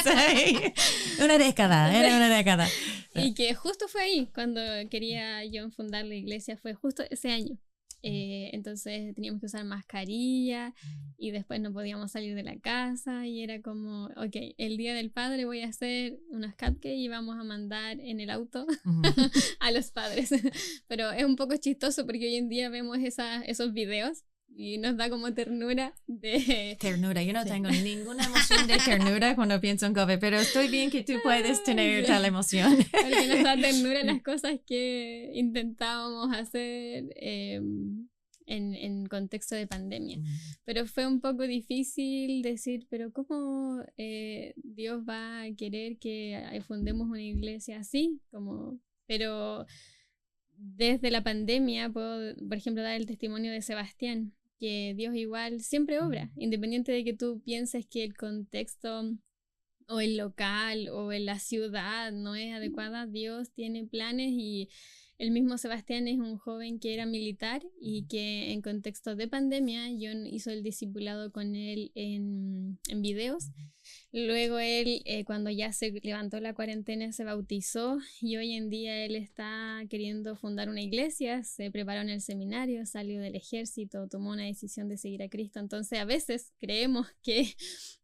sé. Una década, era una década. Y que justo fue ahí, cuando quería yo fundar la iglesia, fue justo ese año. Entonces teníamos que usar mascarilla y después no podíamos salir de la casa y era como, ok, el día del padre voy a hacer unos cupcakes y vamos a mandar en el auto a los padres. Pero es un poco chistoso porque hoy en día vemos esos videos y nos da como ternura de... Ternura, yo no Sí. tengo ninguna emoción de ternura cuando pienso en COVID, pero estoy bien que tú puedes tener tal emoción. Porque nos da ternura las cosas que intentábamos hacer en contexto de pandemia. Pero fue un poco difícil decir, pero ¿cómo Dios va a querer que fundemos una iglesia así? Pero desde la pandemia puedo, por ejemplo, dar el testimonio de Sebastián, que Dios igual siempre obra, independiente de que tú pienses que el contexto o el local o en la ciudad no es adecuada, Dios tiene planes y el mismo Sebastián es un joven que era militar y que en contexto de pandemia John hizo el discipulado con él en videos. Luego él, cuando ya se levantó la cuarentena, se bautizó y hoy en día él está queriendo fundar una iglesia, se preparó en el seminario, salió del ejército, tomó una decisión de seguir a Cristo. Entonces a veces creemos que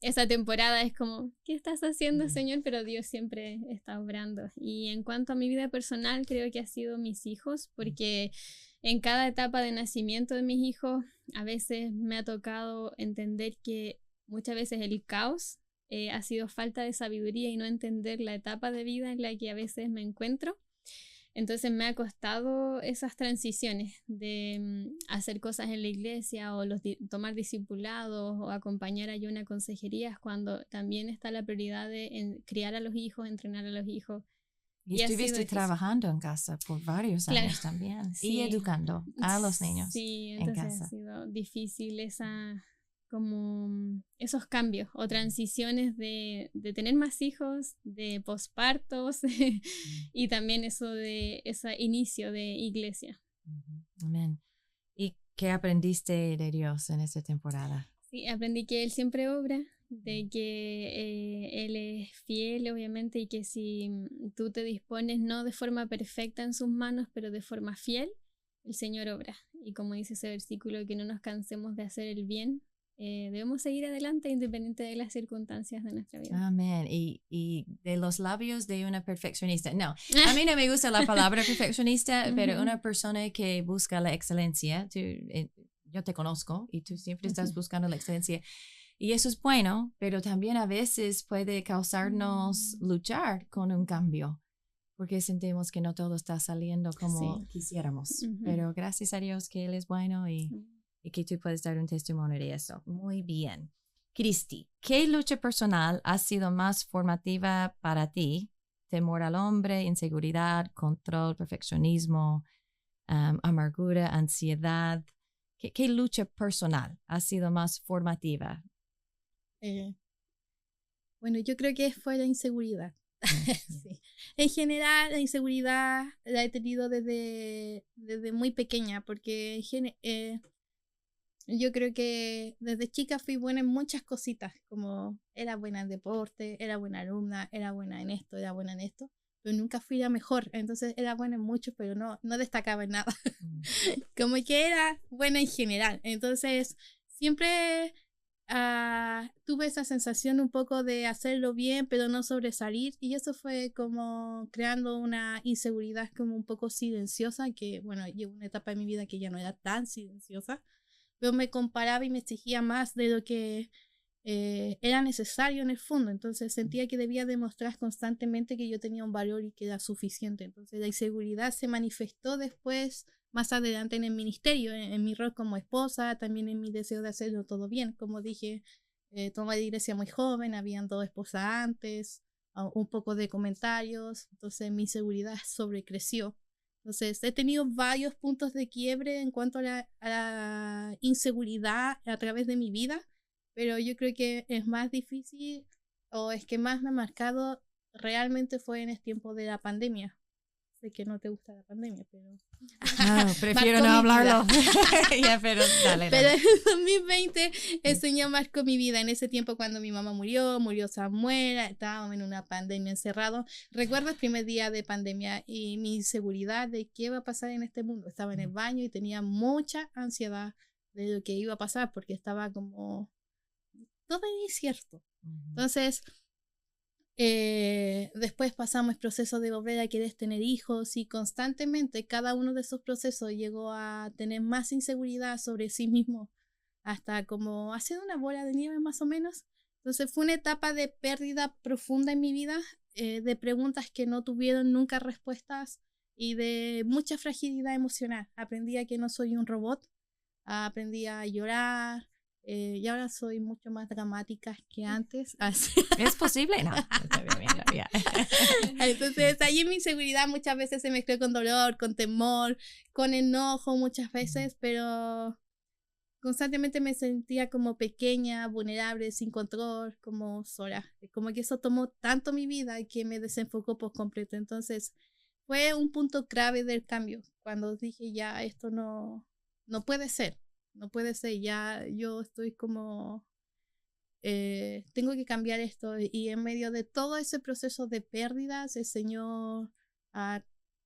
esa temporada es como, ¿qué estás haciendo, Señor? Pero Dios siempre está obrando. Y en cuanto a mi vida personal, creo que ha sido mis hijos, porque en cada etapa de nacimiento de mis hijos, a veces me ha tocado entender que muchas veces el caos ha sido falta de sabiduría y no entender la etapa de vida en la que a veces me encuentro. Entonces me ha costado esas transiciones de hacer cosas en la iglesia o tomar discipulados o acompañar a una consejerías cuando también está la prioridad de criar a los hijos, entrenar a los hijos. Y ha sido estuviste difícil. trabajando en casa por varios Claro. años también y Sí. educando a los niños Sí, en entonces casa. ha sido difícil como esos cambios o transiciones de tener más hijos, de pospartos y también eso de ese inicio de iglesia. Amén. ¿Y qué aprendiste de Dios en esta temporada? Sí, aprendí que Él siempre obra, de que Él es fiel, obviamente, y que si tú te dispones no de forma perfecta en sus manos, pero de forma fiel, el Señor obra. Y como dice ese versículo, que no nos cansemos de hacer el bien, debemos seguir adelante independiente de las circunstancias de nuestra vida. Amén. Y de los labios de una perfeccionista. No, a mí no me gusta la palabra perfeccionista, pero una persona que busca la excelencia. Yo te conozco y tú siempre estás buscando la excelencia. Y eso es bueno, pero también a veces puede causarnos luchar con un cambio, porque sentimos que no todo está saliendo como quisiéramos. Pero gracias a Dios que Él es bueno y que tú puedes dar un testimonio de eso. Muy bien. Cristi, ¿qué lucha personal ha sido más formativa para ti? Temor al hombre, inseguridad, control, perfeccionismo, amargura, ansiedad. ¿Qué lucha personal ha sido más formativa? Bueno, yo creo que fue la inseguridad. Sí. En general, la inseguridad la he tenido desde muy pequeña, porque yo creo que desde chica fui buena en muchas cositas, como era buena en deporte, era buena alumna, era buena en esto, era buena en esto, pero nunca fui la mejor, entonces era buena en mucho, pero no destacaba en nada. Como que era buena en general, entonces siempre tuve esa sensación un poco de hacerlo bien, pero no sobresalir, y eso fue como creando una inseguridad como un poco silenciosa, que bueno, llegó una etapa de mi vida que ya no era tan silenciosa, pero me comparaba y me exigía más de lo que era necesario en el fondo, entonces sentía que debía demostrar constantemente que yo tenía un valor y que era suficiente, entonces la inseguridad se manifestó después, más adelante en el ministerio, en mi rol como esposa, también en mi deseo de hacerlo todo bien, como dije, tomé la iglesia muy joven, habían 2 esposas antes, un poco de comentarios, entonces mi inseguridad sobrecreció. Entonces, he tenido varios puntos de quiebre en cuanto a la inseguridad a través de mi vida, pero yo creo que es más difícil o es que más me ha marcado realmente fue en el tiempo de la pandemia. Sé que no te gusta la pandemia, pero... No, prefiero no hablarlo. Ya, pero dale. Pero en el 2020 el Señor marcó mi vida. En ese tiempo cuando mi mamá murió Samuel, estábamos en una pandemia encerrados. Recuerdo el primer día de pandemia y mi inseguridad de qué iba a pasar en este mundo. Estaba en el baño y tenía mucha ansiedad de lo que iba a pasar porque estaba como todo incierto. Entonces... después pasamos el proceso de volver a querer tener hijos y constantemente cada uno de esos procesos llegó a tener más inseguridad sobre sí mismo hasta como hacer una bola de nieve más o menos. Entonces fue una etapa de pérdida profunda en mi vida, de preguntas que no tuvieron nunca respuestas y de mucha fragilidad emocional. Aprendí a que no soy un robot, aprendí a llorar. Y ahora soy mucho más dramática que antes. ¿Es posible? No. Entonces, ahí mi inseguridad muchas veces se mezcló con dolor, con temor, con enojo muchas veces, pero constantemente me sentía como pequeña, vulnerable, sin control, como sola. Como que eso tomó tanto mi vida que me desenfocó por completo. Entonces, fue un punto clave del cambio, cuando dije ya, esto no puede ser. No puede ser, ya yo estoy como, tengo que cambiar esto. Y en medio de todo ese proceso de pérdidas, el Señor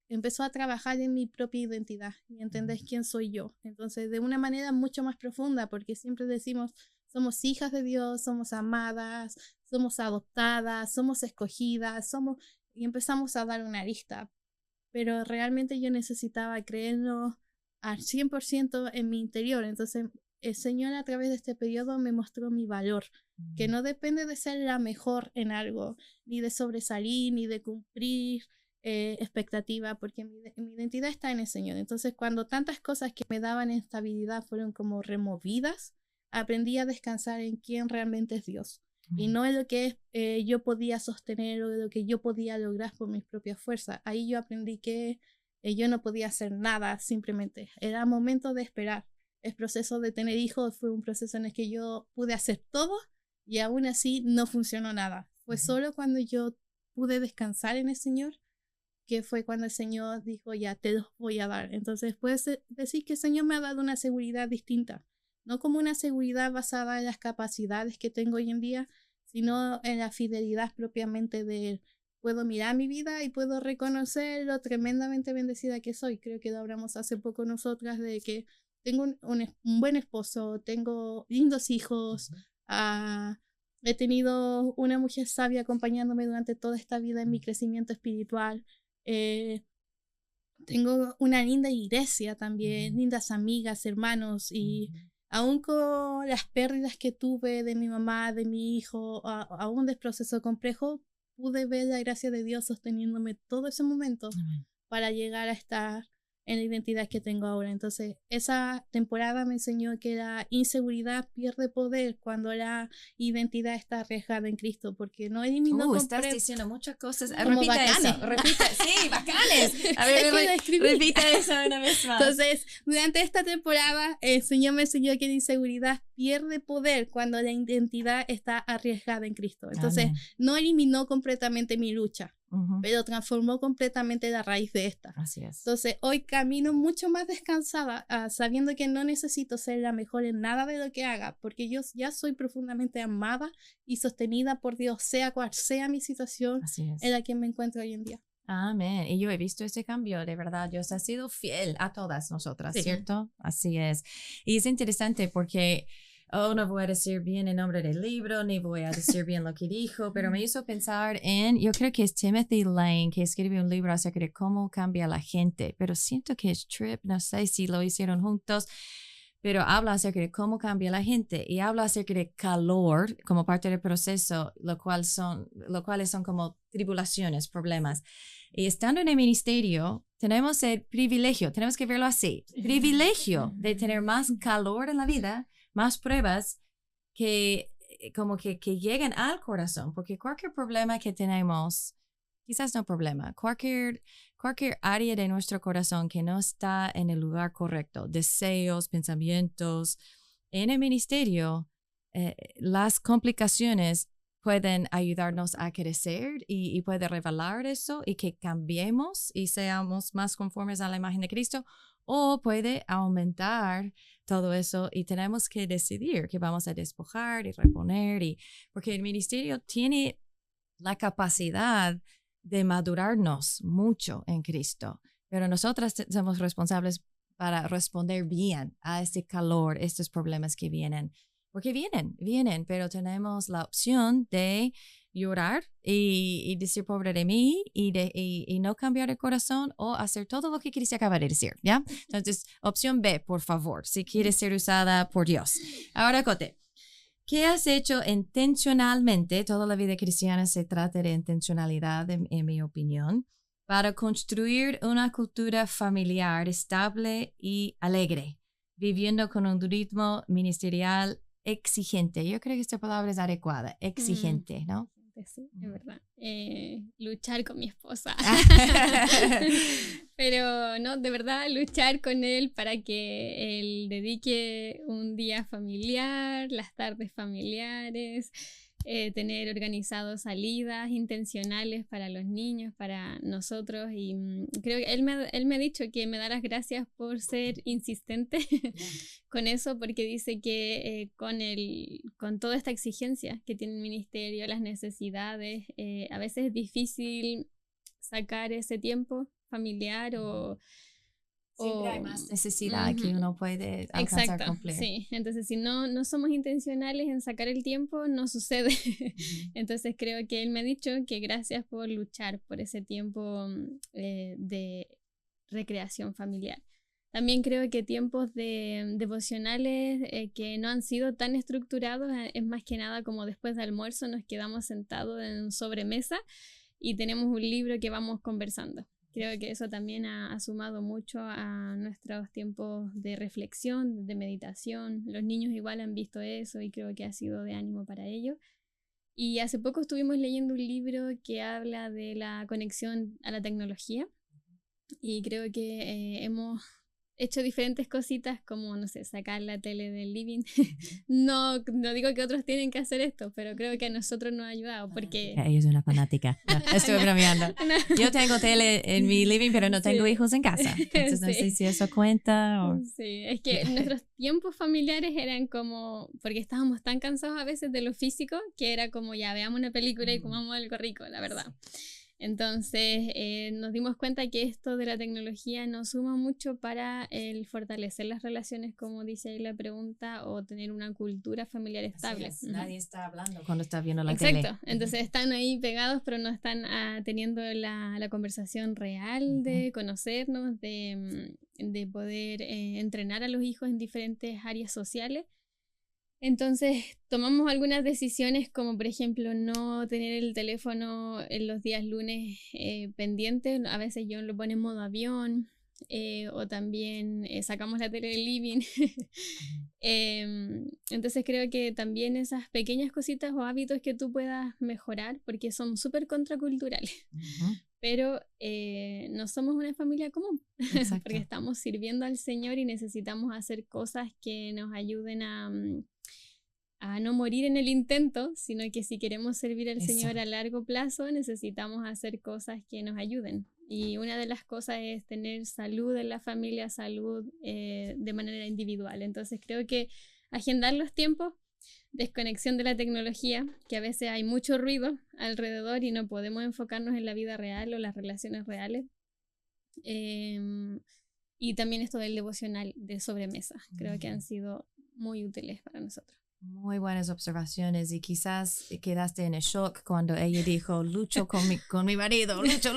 empezó a trabajar en mi propia identidad y entender quién soy yo. Entonces, de una manera mucho más profunda, porque siempre decimos, somos hijas de Dios, somos amadas, somos adoptadas, somos escogidas, y empezamos a dar una lista. Pero realmente yo necesitaba creerlo al 100% en mi interior. Entonces el Señor a través de este periodo me mostró mi valor, que no depende de ser la mejor en algo, ni de sobresalir, ni de cumplir expectativa, porque mi identidad está en el Señor. Entonces cuando tantas cosas que me daban estabilidad fueron como removidas, aprendí a descansar en quién realmente es Dios. Y no en lo que yo podía sostener o de lo que yo podía lograr por mis propias fuerzas. Ahí yo aprendí que yo no podía hacer nada, simplemente. Era momento de esperar. El proceso de tener hijos fue un proceso en el que yo pude hacer todo y aún así no funcionó nada. Fue solo cuando yo pude descansar en el Señor, que fue cuando el Señor dijo, ya te los voy a dar. Entonces puedes decir que el Señor me ha dado una seguridad distinta. No como una seguridad basada en las capacidades que tengo hoy en día, sino en la fidelidad propiamente de Él. Puedo mirar mi vida y puedo reconocer lo tremendamente bendecida que soy. Creo que lo hablamos hace poco nosotras de que tengo un buen esposo, tengo lindos hijos, he tenido una mujer sabia acompañándome durante toda esta vida en mi crecimiento espiritual. Tengo una linda iglesia también, lindas amigas, hermanos y aún con las pérdidas que tuve de mi mamá, de mi hijo, aún del proceso complejo, pude ver la gracia de Dios sosteniéndome todo ese momento para llegar a estar en la identidad que tengo ahora. Entonces, esa temporada me enseñó que la inseguridad pierde poder cuando la identidad está arriesgada en Cristo, porque no eliminó estás diciendo muchas cosas. Como Repita bacanes. eso. Repita. Sí, bacanes. A ver, repita eso una vez más. Entonces, durante esta temporada, el Señor me enseñó que la inseguridad pierde poder cuando la identidad está arriesgada en Cristo. Entonces, no eliminó completamente mi lucha, pero transformó completamente la raíz de esta. Así es. Entonces, hoy camino mucho más descansada, sabiendo que no necesito ser la mejor en nada de lo que haga, porque yo ya soy profundamente amada y sostenida por Dios, sea cual sea mi situación en la que me encuentro hoy en día. Amén. Y yo he visto ese cambio, de verdad. Dios ha sido fiel a todas nosotras, ¿cierto? Así es. Y es interesante porque no voy a decir bien el nombre del libro, ni voy a decir bien lo que dijo, pero me hizo pensar yo creo que es Timothy Lane, que escribe un libro acerca de cómo cambia la gente, pero siento que es Tripp, no sé si lo hicieron juntos, pero habla acerca de cómo cambia la gente y habla acerca de calor como parte del proceso, lo cuales son como tribulaciones, problemas. Y estando en el ministerio, tenemos el privilegio, tenemos que verlo así, privilegio de tener más calor en la vida, más pruebas que lleguen al corazón, porque cualquier problema que tenemos, quizás no problema, cualquier cualquier área de nuestro corazón que no está en el lugar correcto, deseos, pensamientos, en el ministerio, las complicaciones pueden ayudarnos a crecer y puede revelar eso y que cambiemos y seamos más conformes a la imagen de Cristo, o puede aumentar todo eso y tenemos que decidir que vamos a despojar y reponer, porque el ministerio tiene la capacidad de madurarnos mucho en Cristo, pero nosotras somos responsables para responder bien a este calor, estos problemas que vienen. Porque vienen, pero tenemos la opción de llorar y decir pobre de mí y no cambiar el corazón o hacer todo lo que Cristi acaba de decir, ¿ya? Entonces, opción B, por favor, si quieres ser usada por Dios. Ahora, Cote, ¿qué has hecho intencionalmente? Toda la vida cristiana se trata de intencionalidad, en mi opinión, para construir una cultura familiar estable y alegre, viviendo con un ritmo ministerial exigente. Yo creo que esta palabra es adecuada, exigente, ¿no? Sí, es verdad. Luchar con mi esposa. Pero no, de verdad, luchar con él para que él dedique un día familiar, las tardes familiares, tener organizados salidas intencionales para los niños, para nosotros. Y creo que él me ha dicho que me da las gracias por ser insistente con eso, porque dice que con toda esta exigencia que tiene el ministerio, las necesidades, a veces es difícil sacar ese tiempo familiar Siempre hay más necesidad que uno puede alcanzar cumplir. Sí. Entonces, si no somos intencionales en sacar el tiempo, no sucede. Entonces, creo que él me ha dicho que gracias por luchar por ese tiempo de recreación familiar. También creo que tiempos de devocionales que no han sido tan estructurados, es más que nada como después de almuerzo nos quedamos sentados en sobremesa y tenemos un libro que vamos conversando. Creo que eso también ha sumado mucho a nuestros tiempos de reflexión, de meditación. Los niños igual han visto eso y creo que ha sido de ánimo para ellos. Y hace poco estuvimos leyendo un libro que habla de la conexión a la tecnología y creo que hemos hecho diferentes cositas como, no sé, sacar la tele del living. No digo que otros tienen que hacer esto, pero creo que a nosotros nos ha ayudado porque... Ella es una fanática. No, estoy bromeando. Yo tengo tele en mi living, pero no tengo hijos en casa. Entonces no sé si eso cuenta o... Sí, es que nuestros tiempos familiares eran como... Porque estábamos tan cansados a veces de lo físico que era como ya veamos una película y comamos algo rico, la verdad. Entonces nos dimos cuenta que esto de la tecnología nos suma mucho para el fortalecer las relaciones, como dice ahí la pregunta, o tener una cultura familiar estable. Nadie está hablando cuando está viendo la tele. Exacto, entonces están ahí pegados, pero no están teniendo la conversación real de conocernos, de poder entrenar a los hijos en diferentes áreas sociales. Entonces tomamos algunas decisiones como por ejemplo no tener el teléfono en los días lunes pendiente, a veces yo lo pongo en modo avión o también sacamos la tele del living. Entonces creo que también esas pequeñas cositas o hábitos que tú puedas mejorar porque son súper contraculturales. Pero no somos una familia común porque estamos sirviendo al Señor y necesitamos hacer cosas que nos ayuden a no morir en el intento, sino que si queremos servir al Señor a largo plazo, necesitamos hacer cosas que nos ayuden. Y una de las cosas es tener salud en la familia, salud de manera individual. Entonces creo que agendar los tiempos, desconexión de la tecnología, que a veces hay mucho ruido alrededor y no podemos enfocarnos en la vida real o las relaciones reales. Y también esto del devocional de sobremesa, creo que han sido muy útiles para nosotros. Muy buenas observaciones y quizás quedaste en el shock cuando ella dijo lucho con mi marido, lucho.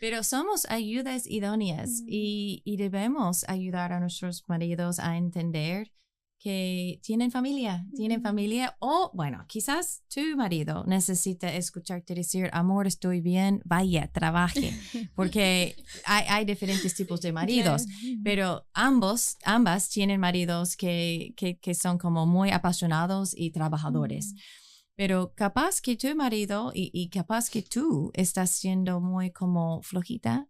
Pero somos ayudas idóneas y debemos ayudar a nuestros maridos a entender que tienen familia o bueno, quizás tu marido necesita escucharte decir amor, estoy bien, vaya, trabaje, porque hay diferentes tipos de maridos, claro. Pero ambas tienen maridos que son como muy apasionados y trabajadores. Pero capaz que tu marido y capaz que tú estás siendo muy como flojita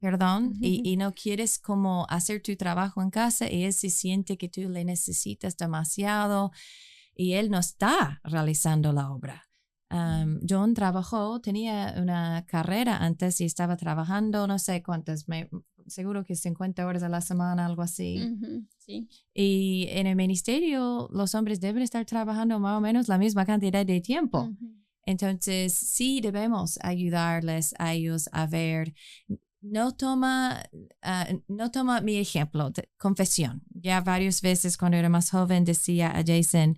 perdón, y no quieres como hacer tu trabajo en casa y él se siente que tú le necesitas demasiado y él no está realizando la obra. John tenía una carrera antes y estaba trabajando no sé cuántas, seguro que 50 horas a la semana, algo así. Sí. Y en el ministerio los hombres deben estar trabajando más o menos la misma cantidad de tiempo. Entonces, sí debemos ayudarles a ellos a ver. No toma mi ejemplo, confesión. Ya varias veces cuando era más joven decía a Jason,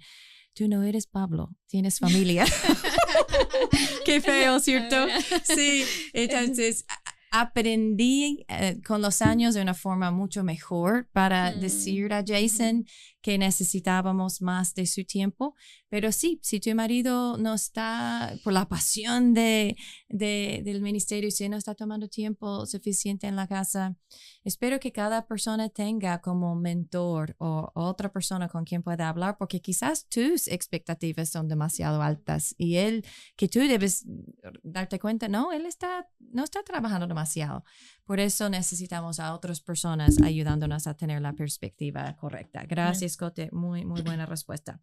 tú no eres Pablo, tienes familia. Qué feo, ¿cierto? Sí, entonces aprendí con los años de una forma mucho mejor para decir a Jason que necesitábamos más de su tiempo. Pero sí, si tu marido no está por la pasión del ministerio, si no está tomando tiempo suficiente en la casa, espero que cada persona tenga como mentor o otra persona con quien pueda hablar, porque quizás tus expectativas son demasiado altas y que tú debes darte cuenta, no, él no está trabajando demasiado. Por eso necesitamos a otras personas ayudándonos a tener la perspectiva correcta. Gracias, Cote. Muy, muy buena respuesta.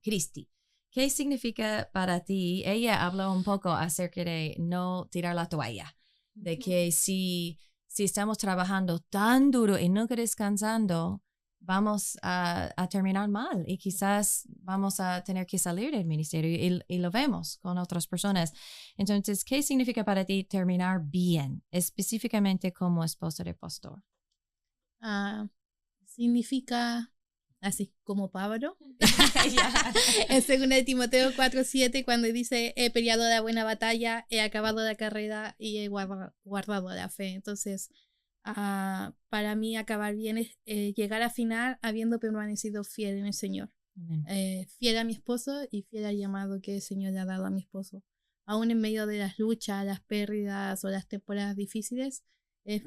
Cristi, ¿qué significa para ti? Ella habló un poco acerca de no tirar la toalla, de que si estamos trabajando tan duro y nunca descansando, vamos a terminar mal y quizás vamos a tener que salir del ministerio y lo vemos con otras personas. Entonces, ¿qué significa para ti terminar bien, específicamente como esposa de pastor? Significa, así como Pablo, en 2 Timoteo 4:7, cuando dice, he peleado la buena batalla, he acabado la carrera y he guardado la fe. Entonces, para mí acabar bien es llegar a final habiendo permanecido fiel en el Señor. Fiel a mi esposo y fiel al llamado que el Señor le ha dado a mi esposo. Aún en medio de las luchas, las pérdidas o las temporadas difíciles, es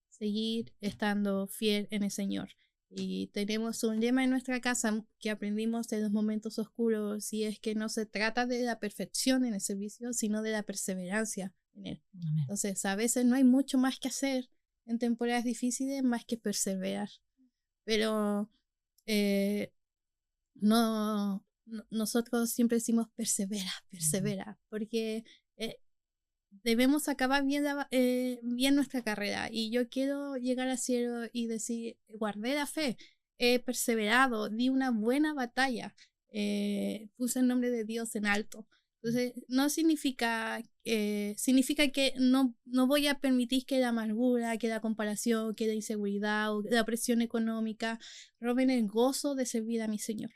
seguir estando fiel en el Señor. Y tenemos un lema en nuestra casa que aprendimos en los momentos oscuros, y es que no se trata de la perfección en el servicio, sino de la perseverancia en él. Amén. Entonces, a veces no hay mucho más que hacer en temporadas difíciles más que perseverar. Pero nosotros siempre decimos persevera, porque debemos acabar bien nuestra carrera. Y yo quiero llegar al cielo y decir, guardé la fe, he perseverado, di una buena batalla, puse el nombre de Dios en alto. Entonces, no significa que no voy a permitir que la amargura, que la comparación, que la inseguridad o la presión económica roben el gozo de servir a mi Señor.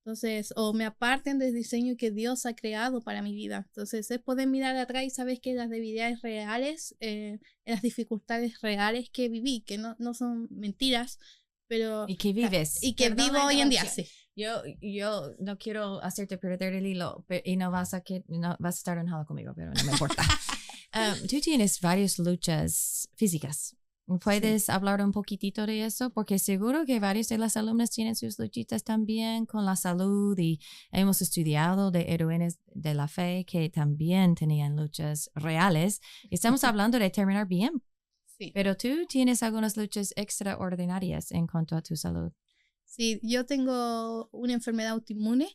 Entonces, o me aparten del diseño que Dios ha creado para mi vida. Entonces, es poder mirar atrás y saber que las debilidades reales, las dificultades reales que viví, que no son mentiras, pero... Y que vives. Y que vivo hoy en día, sí. Yo no quiero hacerte perder el hilo y no vas a estar enojado conmigo, pero no me importa. Tú tienes varias luchas físicas. ¿Puedes hablar un poquitito de eso? Porque seguro que varios de las alumnas tienen sus luchitas también con la salud y hemos estudiado de héroes de la fe que también tenían luchas reales. Estamos hablando de terminar bien. Sí. Pero tú tienes algunas luchas extraordinarias en cuanto a tu salud. Sí, yo tengo una enfermedad autoinmune.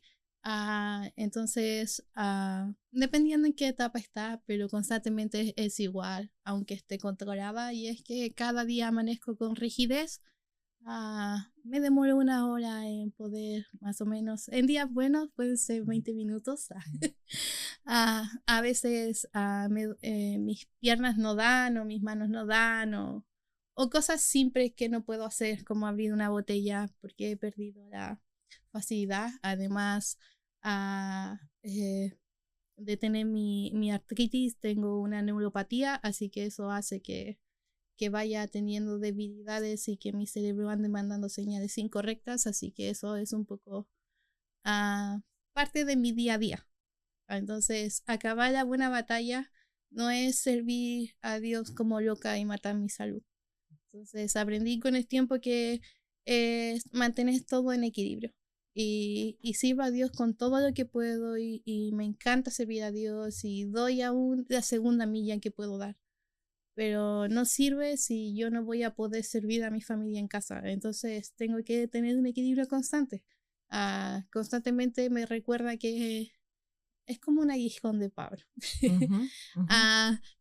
Entonces, dependiendo en qué etapa está, pero constantemente es igual, aunque esté controlada, y es que cada día amanezco con rigidez. Me demoro 1 hora en poder, más o menos, en días buenos pueden ser 20 minutos. A veces mis piernas no dan o mis manos no dan o cosas simples que no puedo hacer, como abrir una botella porque he perdido la facilidad. Además de tener mi artritis, tengo una neuropatía, así que eso hace que vaya teniendo debilidades y que mi cerebro ande mandando señales incorrectas, así que eso es un poco parte de mi día a día. Entonces, acabar la buena batalla no es servir a Dios como loca y matar mi salud. Entonces, aprendí con el tiempo que mantener todo en equilibrio. Y sirvo a Dios con todo lo que puedo y me encanta servir a Dios y doy aún la segunda milla que puedo dar. pero no sirve si yo no voy a poder servir a mi familia en casa. Entonces tengo que tener un equilibrio constante. Constantemente me recuerda que es como un aguijón de Pablo.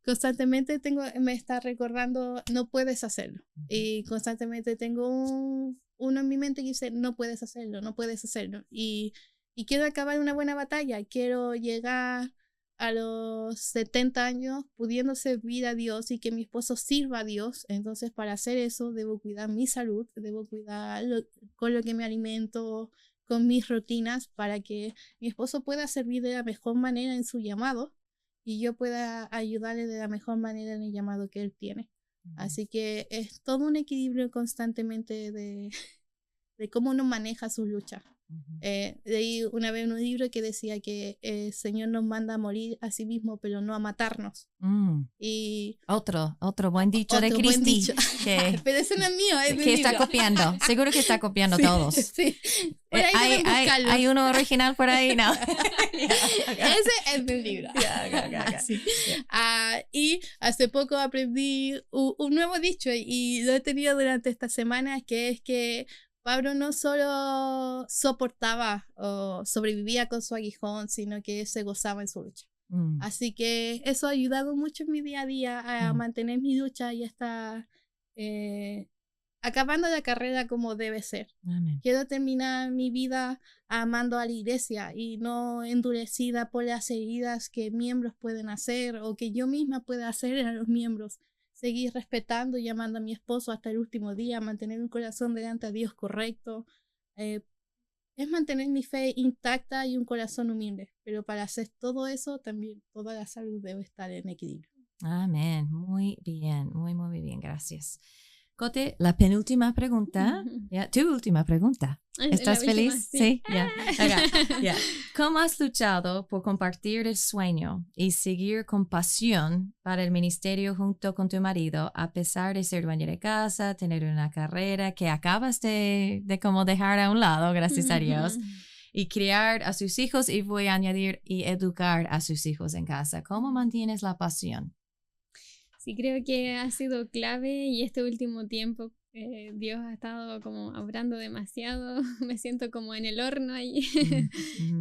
Constantemente me está recordando, no puedes hacerlo. Y constantemente tengo uno en mi mente que dice, no puedes hacerlo, no puedes hacerlo. Y quiero acabar una buena batalla, quiero llegar a los 70 años pudiendo servir a Dios y que mi esposo sirva a Dios. Entonces, para hacer eso, debo cuidar mi salud, debo cuidar con lo que me alimento, con mis rutinas, para que mi esposo pueda servir de la mejor manera en su llamado y yo pueda ayudarle de la mejor manera en el llamado que él tiene. Así que es todo un equilibrio constantemente de cómo uno maneja sus luchas. Leí una vez en un libro que decía que el Señor nos manda a morir a sí mismo, pero no a matarnos. Y otro buen dicho de Cristi. Buen dicho. Que, pero ese no es mío, es que está copiando. Seguro que está copiando sí, todos. Sí. Por ahí hay uno original por ahí, ¿no? Ese es del libro. Sí. Y hace poco aprendí un nuevo dicho y lo he tenido durante estas semanas, que es que Pablo no solo soportaba o sobrevivía con su aguijón, sino que se gozaba en su lucha. Así que eso ha ayudado mucho en mi día a día a mantener mi lucha y estar acabando la carrera como debe ser. Amén. Quiero terminar mi vida amando a la iglesia y no endurecida por las heridas que miembros pueden hacer o que yo misma pueda hacer a los miembros. Seguir respetando y amando a mi esposo hasta el último día, mantener un corazón delante de Dios correcto. Es mantener mi fe intacta y un corazón humilde. Pero para hacer todo eso, también toda la salud debe estar en equilibrio. Amén. Muy bien, muy bien. Gracias. Cote, la penúltima pregunta. Tu última pregunta. ¿Estás feliz? Sí. Yeah. ¿Cómo has luchado por compartir el sueño y seguir con pasión para el ministerio junto con tu marido, a pesar de ser dueña de casa, tener una carrera que acabas de como dejar a un lado, gracias a Dios, y criar a sus hijos, y voy a añadir, y educar a sus hijos en casa? ¿Cómo mantienes la pasión? Sí, creo que ha sido clave, y este último tiempo Dios ha estado como obrando demasiado. Me siento como en el horno ahí.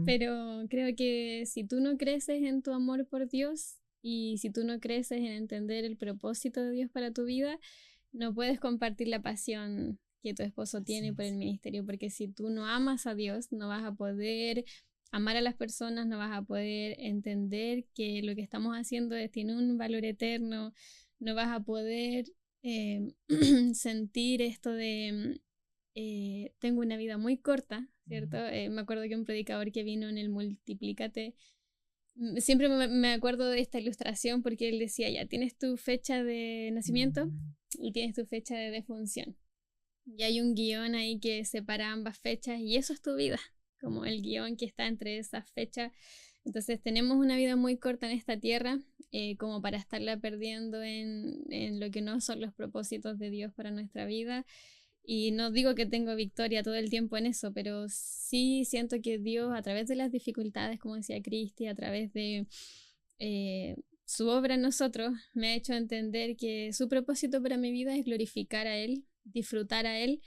Pero creo que si tú no creces en tu amor por Dios y si tú no creces en entender el propósito de Dios para tu vida, no puedes compartir la pasión que tu esposo tiene por el ministerio, porque si tú no amas a Dios, no vas a poder amar a las personas, no vas a poder entender que lo que estamos haciendo tiene un valor eterno, no vas a poder sentir esto de tengo una vida muy corta, ¿cierto? Me acuerdo que un predicador que vino en el Multiplícate, siempre me acuerdo de esta ilustración, porque él decía, ya tienes tu fecha de nacimiento y tienes tu fecha de defunción. Y hay un guión ahí que separa ambas fechas y eso es tu vida, como el guión que está entre esas fechas. Entonces tenemos una vida muy corta en esta tierra, como para estarla perdiendo en lo que no son los propósitos de Dios para nuestra vida. Y no digo que tengo victoria todo el tiempo en eso, pero sí siento que Dios, a través de las dificultades, como decía Cristi, a través de su obra en nosotros, me ha hecho entender que su propósito para mi vida es glorificar a Él, disfrutar a Él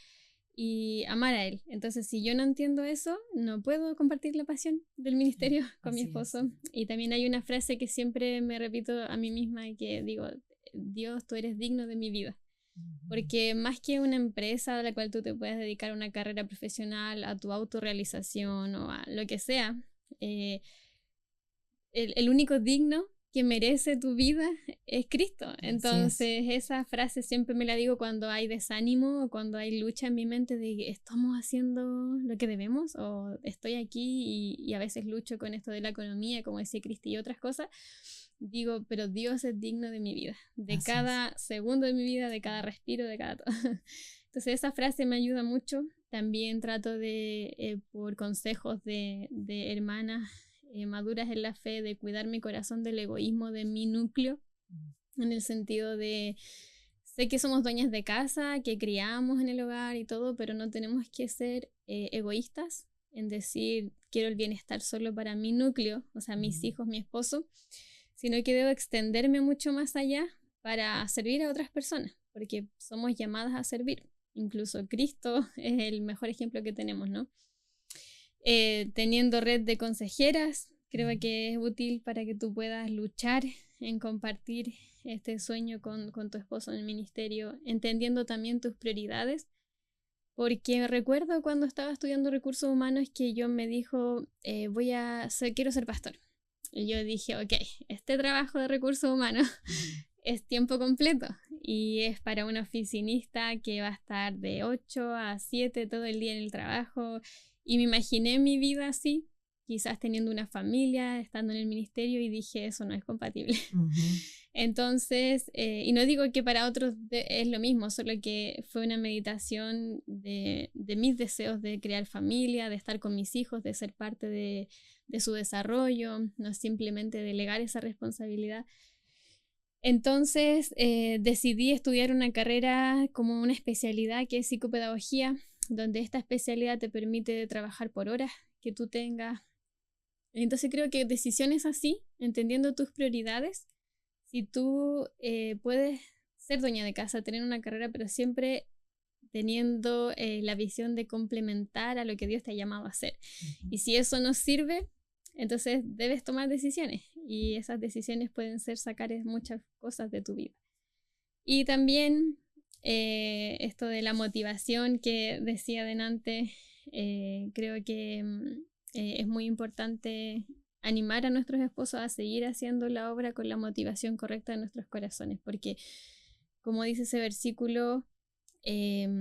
y amar a Él. Entonces, si yo no entiendo eso, no puedo compartir la pasión del ministerio con mi esposo. Y también hay una frase que siempre me repito a mí misma y que digo, Dios, tú eres digno de mi vida. Porque más que una empresa a la cual tú te puedes dedicar a una carrera profesional, a tu autorrealización o a lo que sea, el único digno que merece tu vida es Cristo. Entonces esa frase siempre me la digo cuando hay desánimo o cuando hay lucha en mi mente de que estamos haciendo lo que debemos o estoy aquí y a veces lucho con esto de la economía, como decía Cristi, y otras cosas. Digo, pero Dios es digno de mi vida, de cada segundo de mi vida, de cada respiro, de cada todo. Entonces esa frase me ayuda mucho. También trato de, por consejos de hermanas maduras en la fe, de cuidar mi corazón del egoísmo de mi núcleo, en el sentido de, sé que somos dueñas de casa, que criamos en el hogar y todo, pero no tenemos que ser egoístas en decir, quiero el bienestar solo para mi núcleo, o sea, mis hijos, mi esposo, sino que debo extenderme mucho más allá para servir a otras personas, porque somos llamadas a servir. Incluso Cristo es el mejor ejemplo que tenemos, ¿no? Teniendo red de consejeras, creo que es útil para que tú puedas luchar en compartir este sueño con tu esposo en el ministerio, entendiendo también tus prioridades. Porque recuerdo cuando estaba estudiando recursos humanos que yo me dijo, quiero ser pastor. Y yo dije, ok, este trabajo de recursos humanos es tiempo completo y es para una oficinista que va a estar de 8 a 7 todo el día en el trabajo. Y me imaginé mi vida así, quizás teniendo una familia, estando en el ministerio, y dije, eso no es compatible. Uh-huh. Entonces, y no digo que para otros es lo mismo, solo que fue una meditación de mis deseos de crear familia, de estar con mis hijos, de ser parte de su desarrollo, no simplemente delegar esa responsabilidad. Entonces, decidí estudiar una carrera como una especialidad que es psicopedagogía, donde esta especialidad te permite trabajar por horas que tú tengas. Entonces creo que decisiones así, entendiendo tus prioridades, si tú puedes ser dueña de casa, tener una carrera, pero siempre teniendo la visión de complementar a lo que Dios te ha llamado a hacer. Uh-huh. Y si eso no sirve, entonces debes tomar decisiones, y esas decisiones pueden ser sacar muchas cosas de tu vida. Y también esto de la motivación que decía delante, creo que es muy importante animar a nuestros esposos a seguir haciendo la obra con la motivación correcta de nuestros corazones, porque como dice ese versículo, que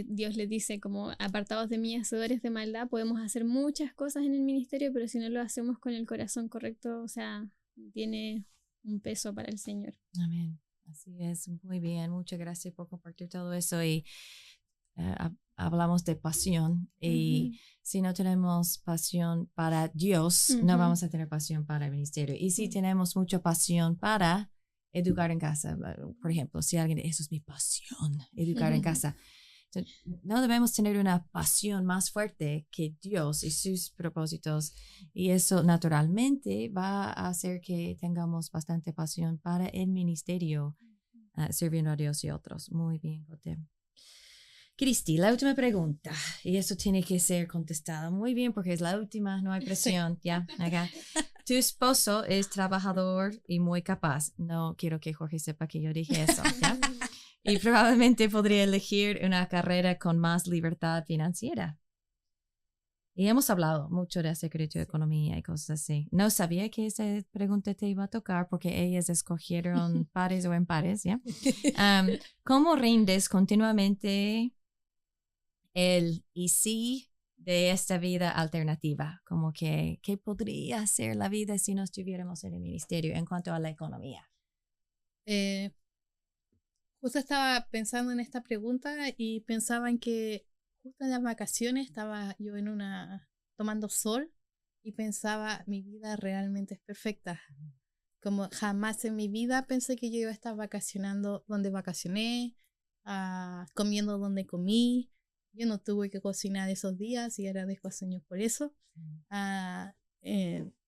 Dios les dice como apartados de mí, hacedores de maldad. Podemos hacer muchas cosas en el ministerio, pero si no lo hacemos con el corazón correcto, o sea, tiene un peso para el Señor. Amén. Así es, muy bien, muchas gracias por compartir todo eso. Y hablamos de pasión, y uh-huh. si no tenemos pasión para Dios, uh-huh. no vamos a tener pasión para el ministerio. Y si tenemos mucha pasión para educar en casa, por ejemplo, si alguien, eso es mi pasión, educar uh-huh. en casa. Entonces, no debemos tener una pasión más fuerte que Dios y sus propósitos, y eso naturalmente va a hacer que tengamos bastante pasión para el ministerio, sirviendo a Dios y otros. Muy bien, Joté. Cristi, la última pregunta, y eso tiene que ser contestado muy bien porque es la última, no hay presión, ya, acá. Tu esposo es trabajador y muy capaz. No quiero que Jorge sepa que yo dije eso, ¿ya? Y probablemente podría elegir una carrera con más libertad financiera. Y hemos hablado mucho de secreto de economía y cosas así. No sabía que esa pregunta te iba a tocar porque ellas escogieron pares o impares, ¿ya? ¿Cómo rindes continuamente el y sí de esta vida alternativa? Como que, ¿qué podría ser la vida si no estuviéramos en el ministerio en cuanto a la economía? Justo estaba pensando en esta pregunta y pensaba en que justo en las vacaciones estaba yo tomando sol y pensaba, mi vida realmente es perfecta. Como jamás en mi vida pensé que yo iba a estar vacacionando donde vacacioné, comiendo donde comí. Yo no tuve que cocinar esos días y agradezco al Señor por eso.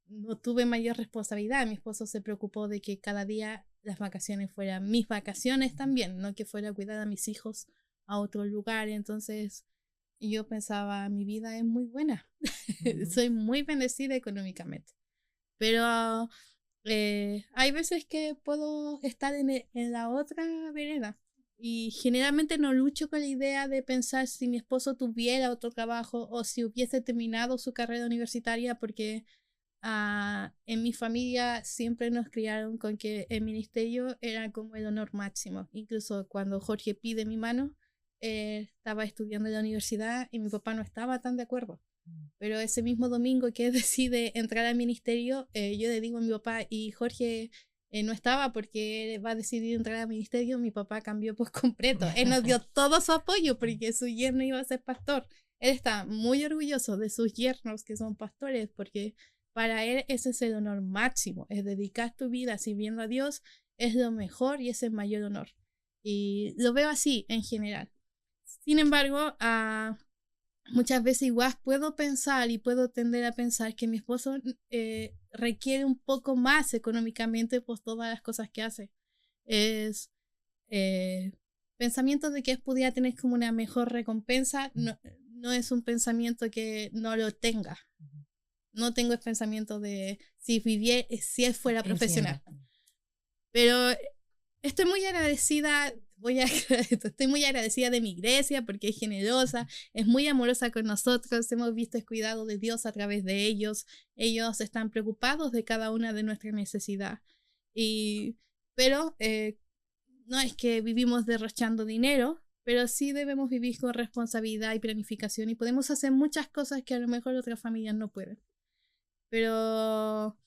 No tuve mayor responsabilidad. Mi esposo se preocupó de que cada día las vacaciones fueran mis vacaciones también, no que fuera a cuidar a mis hijos a otro lugar. Entonces yo pensaba, mi vida es muy buena. Uh-huh. Soy muy bendecida económicamente. Pero hay veces que puedo estar en la otra vereda. Y generalmente no lucho con la idea de pensar si mi esposo tuviera otro trabajo o si hubiese terminado su carrera universitaria, porque en mi familia siempre nos criaron con que el ministerio era como el honor máximo. Incluso cuando Jorge pide mi mano, estaba estudiando en la universidad y mi papá no estaba tan de acuerdo. Pero ese mismo domingo que decide entrar al ministerio, yo le digo a mi papá, y Jorge no estaba porque va a decidir entrar al ministerio. Mi papá cambió por completo. Él nos dio todo su apoyo porque su yerno iba a ser pastor. Él está muy orgulloso de sus yernos que son pastores, porque para él ese es el honor máximo. Es dedicar tu vida sirviendo a Dios, es lo mejor y es el mayor honor. Y lo veo así en general. Sin embargo, muchas veces igual puedo pensar y puedo tender a pensar que mi esposo, requiere un poco más económicamente por todas las cosas que hace. Es pensamiento de que pudiera tener como una mejor recompensa, no es un pensamiento que no lo tenga. No tengo el pensamiento de si él fuera profesional. Pero estoy muy agradecida, estoy muy agradecida de mi iglesia porque es generosa, es muy amorosa con nosotros, hemos visto el cuidado de Dios a través de ellos. Ellos están preocupados de cada una de nuestras necesidades. Pero no es que vivimos derrochando dinero, pero sí debemos vivir con responsabilidad y planificación y podemos hacer muchas cosas que a lo mejor otras familias no pueden. Pero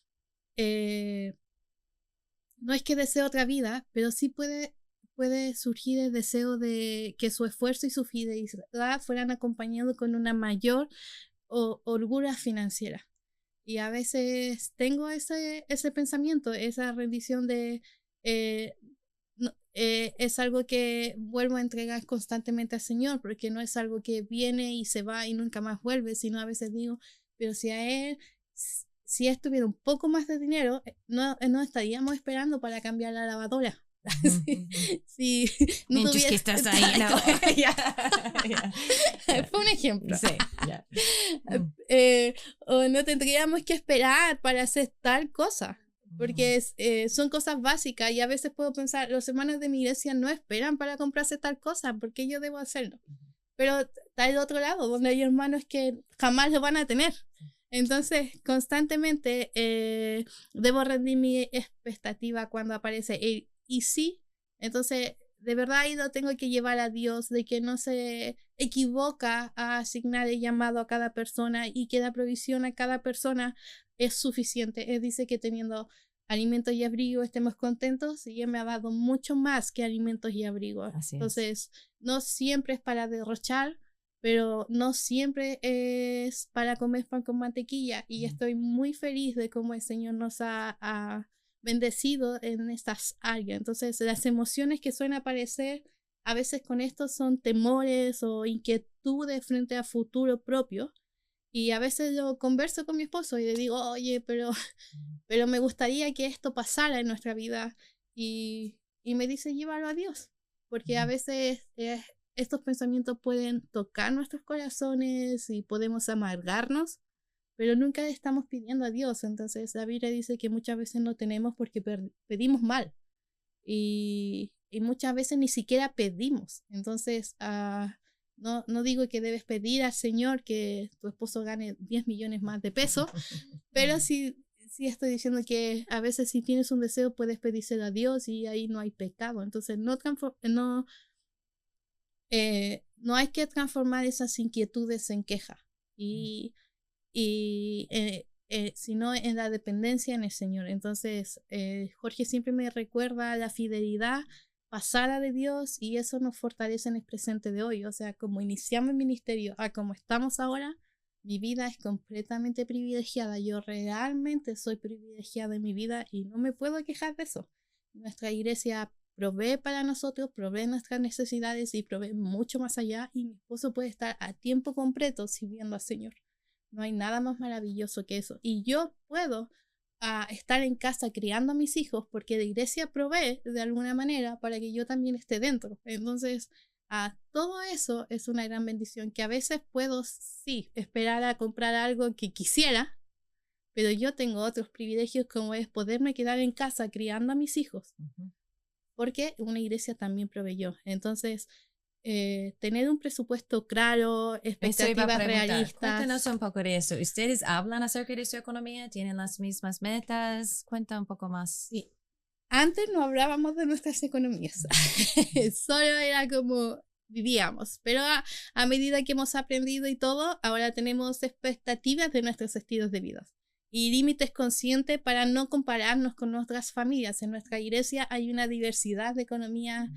no es que desee otra vida, pero sí puede surgir el deseo de que su esfuerzo y su fidelidad fueran acompañados con una mayor holgura financiera. Y a veces tengo ese pensamiento, esa rendición de... es algo que vuelvo a entregar constantemente al Señor, porque no es algo que viene y se va y nunca más vuelve, sino a veces digo, pero si él tuviera un poco más de dinero, no estaríamos esperando para cambiar la lavadora. Si no mientras que estás ahí, no. Fue un ejemplo. Sí, o no tendríamos que esperar para hacer tal cosa, porque son cosas básicas y a veces puedo pensar, los hermanos de mi iglesia no esperan para comprarse tal cosa, porque yo debo hacerlo. Pero está el otro lado, donde hay hermanos que jamás lo van a tener. Entonces, constantemente debo rendir mi expectativa cuando aparece el y sí. Entonces, de verdad ahí lo tengo que llevar a Dios, de que no se equivoca a asignar el llamado a cada persona y que la provisión a cada persona es suficiente. Él dice que teniendo alimentos y abrigo estemos contentos y Él me ha dado mucho más que alimentos y abrigo. Entonces, no siempre es para derrochar, pero no siempre es para comer pan con mantequilla. Y estoy muy feliz de cómo el Señor nos ha bendecido en estas áreas. Entonces, las emociones que suelen aparecer a veces con esto son temores o inquietudes frente al futuro propio. Y a veces yo converso con mi esposo y le digo, oye, pero me gustaría que esto pasara en nuestra vida. Y me dice, llévalo a Dios. Porque a veces estos pensamientos pueden tocar nuestros corazones y podemos amargarnos, pero nunca le estamos pidiendo a Dios. Entonces la Biblia dice que muchas veces no tenemos porque pedimos mal. Y muchas veces ni siquiera pedimos. Entonces, no digo que debes pedir al Señor que tu esposo gane 10 millones más de pesos, pero sí estoy diciendo que a veces si tienes un deseo puedes pedírselo a Dios y ahí no hay pecado. Entonces no hay que transformar esas inquietudes en queja sino en la dependencia en el Señor. Entonces Jorge siempre me recuerda la fidelidad pasada de Dios y eso nos fortalece en el presente de hoy. O sea, como iniciamos el ministerio a como estamos ahora, mi vida es completamente privilegiada. Yo realmente soy privilegiada en mi vida y no me puedo quejar de eso. Nuestra iglesia provee para nosotros, provee nuestras necesidades y provee mucho más allá, y mi esposo puede estar a tiempo completo sirviendo al Señor. No hay nada más maravilloso que eso. Y yo puedo estar en casa criando a mis hijos porque la iglesia provee de alguna manera para que yo también esté dentro. Entonces, todo eso es una gran bendición que a veces puedo, sí, esperar a comprar algo que quisiera, pero yo tengo otros privilegios como es poderme quedar en casa criando a mis hijos. Porque una iglesia también proveyó. Entonces, tener un presupuesto claro, expectativas realistas. Cuéntanos un poco de eso. ¿Ustedes hablan acerca de su economía? ¿Tienen las mismas metas? Cuenta un poco más. Sí. Antes no hablábamos de nuestras economías. Solo era como vivíamos. Pero a medida que hemos aprendido y todo, ahora tenemos expectativas de nuestros estilos de vida. Y límites conscientes para no compararnos con otras familias. En nuestra iglesia hay una diversidad de economía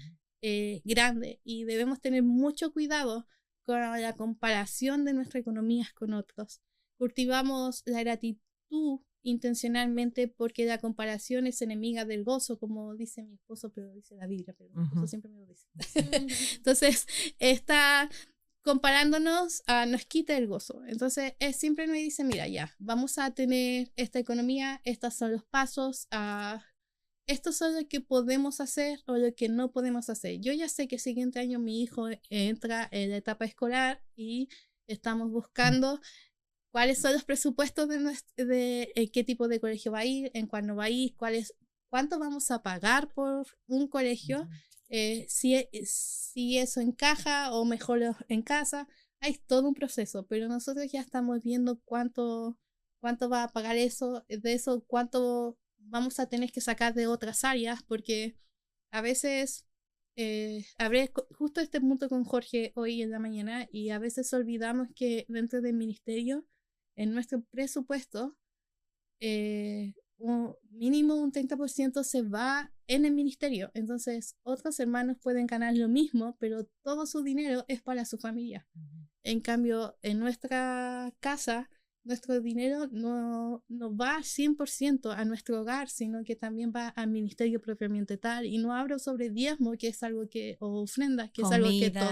grande y debemos tener mucho cuidado con la comparación de nuestras economías con otros. Cultivamos la gratitud intencionalmente porque la comparación es enemiga del gozo, como dice mi esposo, pero dice la Biblia, pero mi esposo siempre me lo dice. Entonces, comparándonos nos quita el gozo. Entonces, él siempre me dice, mira, ya, vamos a tener esta economía, estos son los pasos, estos son lo que podemos hacer o lo que no podemos hacer. Yo ya sé que el siguiente año mi hijo entra en la etapa escolar y estamos buscando cuáles son los presupuestos de qué tipo de colegio va a ir, en cuándo va a ir, cuánto vamos a pagar por un colegio, si eso encaja o mejor en casa. Hay todo un proceso, pero nosotros ya estamos viendo cuánto va a pagar eso, de eso cuánto vamos a tener que sacar de otras áreas, porque a veces hablé justo este punto con Jorge hoy en la mañana y a veces olvidamos que dentro del ministerio, en nuestro presupuesto, mínimo un 30% se va en el ministerio. Entonces, otros hermanos pueden ganar lo mismo, pero todo su dinero es para su familia. En cambio, en nuestra casa, nuestro dinero no va 100% a nuestro hogar, sino que también va al ministerio propiamente tal. Y no hablo sobre diezmo, que es algo o ofrendas, que es algo que todo.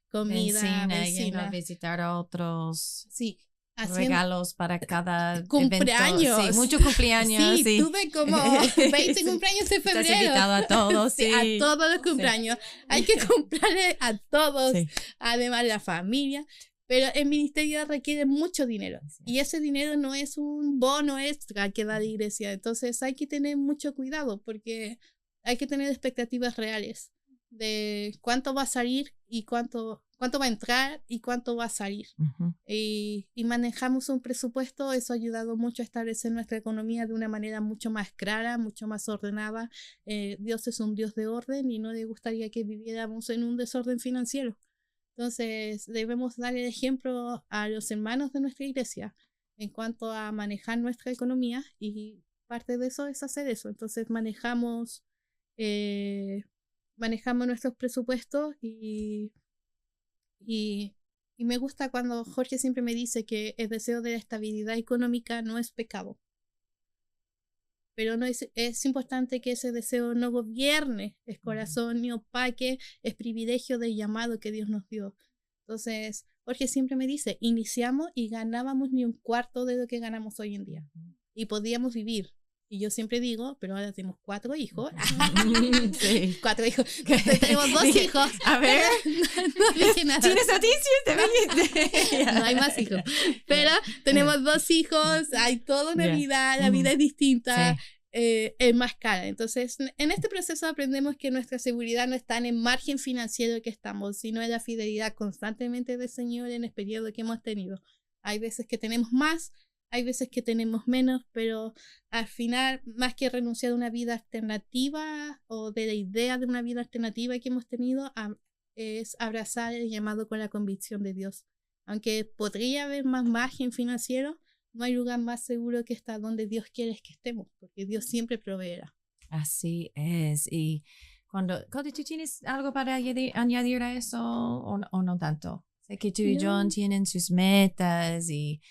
Comida, benzina. Visitar a otros. Sí. Regalos para cada cumpleaños. Evento. Sí, muchos cumpleaños. Sí, tuve como 20 cumpleaños en febrero. Estás invitado a todos, sí. A todos los cumpleaños. Sí. Hay que comprarle a todos, además la familia. Pero el ministerio requiere mucho dinero. Y ese dinero no es un bono extra que da la iglesia. Entonces hay que tener mucho cuidado porque hay que tener expectativas reales de cuánto va a salir y cuánto va a entrar y cuánto va a salir. Y manejamos un presupuesto. Eso ha ayudado mucho a establecer nuestra economía de una manera mucho más clara, mucho más ordenada. Dios es un Dios de orden y no le gustaría que viviéramos en un desorden financiero. Entonces debemos dar el ejemplo a los hermanos de nuestra iglesia en cuanto a manejar nuestra economía, y parte de eso es hacer eso. Entonces manejamos nuestros presupuestos y me gusta cuando Jorge siempre me dice que el deseo de la estabilidad económica no es pecado. Pero es importante que ese deseo no gobierne el corazón ni opaque el privilegio del llamado que Dios nos dio. Entonces, Jorge siempre me dice, iniciamos y ganábamos ni un cuarto de lo que ganamos hoy en día. Y podíamos vivir. Y yo siempre digo, pero ahora tenemos 4 hijos. Sí. 4 hijos. Tenemos 2 hijos. A ver. No dije nada. ¿Tienes noticias? No hay más hijos. Pero tenemos 2 hijos, hay toda una vida, la vida es distinta, es más cara. Entonces, en este proceso aprendemos que nuestra seguridad no está en el margen financiero que estamos, sino en la fidelidad constantemente del Señor en el periodo que hemos tenido. Hay veces que tenemos más, hay veces que tenemos menos, pero al final, más que renunciar a una vida alternativa o de la idea de una vida alternativa que hemos tenido, es abrazar el llamado con la convicción de Dios. Aunque podría haber más margen financiero, no hay lugar más seguro que estar donde Dios quiere que estemos, porque Dios siempre proveerá. Así es. Y cuando ¿tú tienes algo para añadir a eso o no tanto? Sé que tú y John tienen sus metas y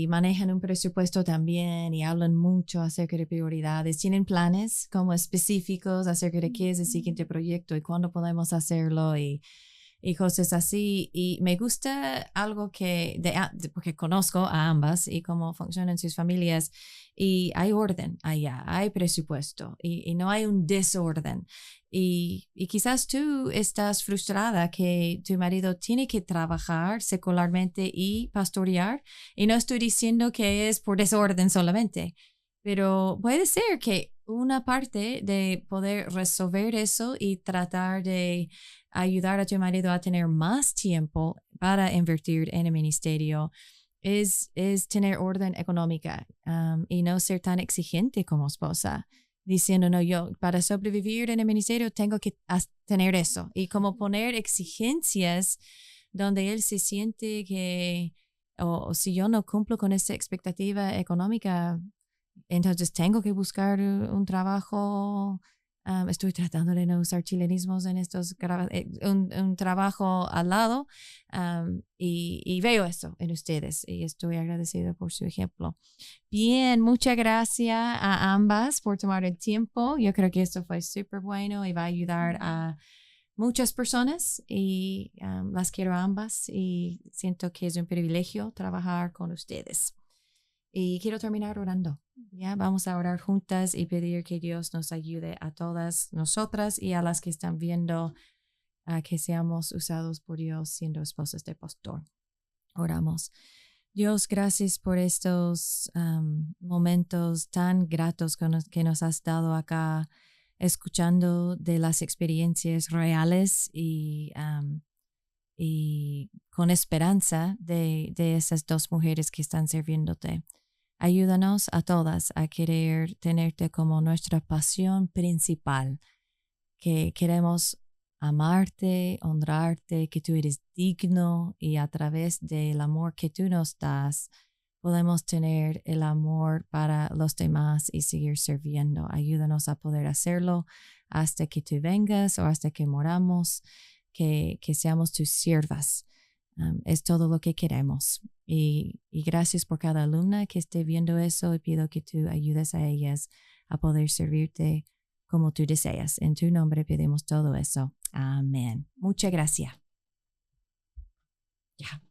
manejan un presupuesto también y hablan mucho acerca de prioridades. ¿Tienen planes como específicos acerca de qué es el siguiente proyecto y cuándo podemos hacerlo y cosas así? Y me gusta algo porque conozco a ambas y cómo funcionan sus familias, y hay orden allá, hay presupuesto y no hay un desorden. Y quizás tú estás frustrada que tu marido tiene que trabajar secularmente y pastorear, y no estoy diciendo que es por desorden solamente, pero puede ser que una parte de poder resolver eso y tratar de ayudar a tu marido a tener más tiempo para invertir en el ministerio es tener orden económica, y no ser tan exigente como esposa, diciendo, no, yo para sobrevivir en el ministerio tengo que tener eso, y como poner exigencias donde él se siente que o si yo no cumplo con esa expectativa económica, entonces tengo que buscar un trabajo. Estoy tratando de no usar chilenismos en estos un trabajo al lado, y veo eso en ustedes y estoy agradecida por su ejemplo. Bien, muchas gracias a ambas por tomar el tiempo. Yo creo que esto fue súper bueno y va a ayudar a muchas personas y las quiero ambas y siento que es un privilegio trabajar con ustedes. Y quiero terminar orando. ¿Ya? Vamos a orar juntas y pedir que Dios nos ayude a todas nosotras y a las que están viendo a que seamos usados por Dios siendo esposas de pastor. Oramos. Dios, gracias por estos momentos tan gratos que nos has dado acá, escuchando de las experiencias reales y con esperanza de esas dos mujeres que están sirviéndote. Ayúdanos a todas a querer tenerte como nuestra pasión principal, que queremos amarte, honrarte, que tú eres digno y a través del amor que tú nos das, podemos tener el amor para los demás y seguir sirviendo. Ayúdanos a poder hacerlo hasta que tú vengas o hasta que moramos, que seamos tus siervas. Es todo lo que queremos. Y gracias por cada alumna que esté viendo eso y pido que tú ayudes a ellas a poder servirte como tú deseas. En tu nombre pedimos todo eso. Amén. Muchas gracias. Ya.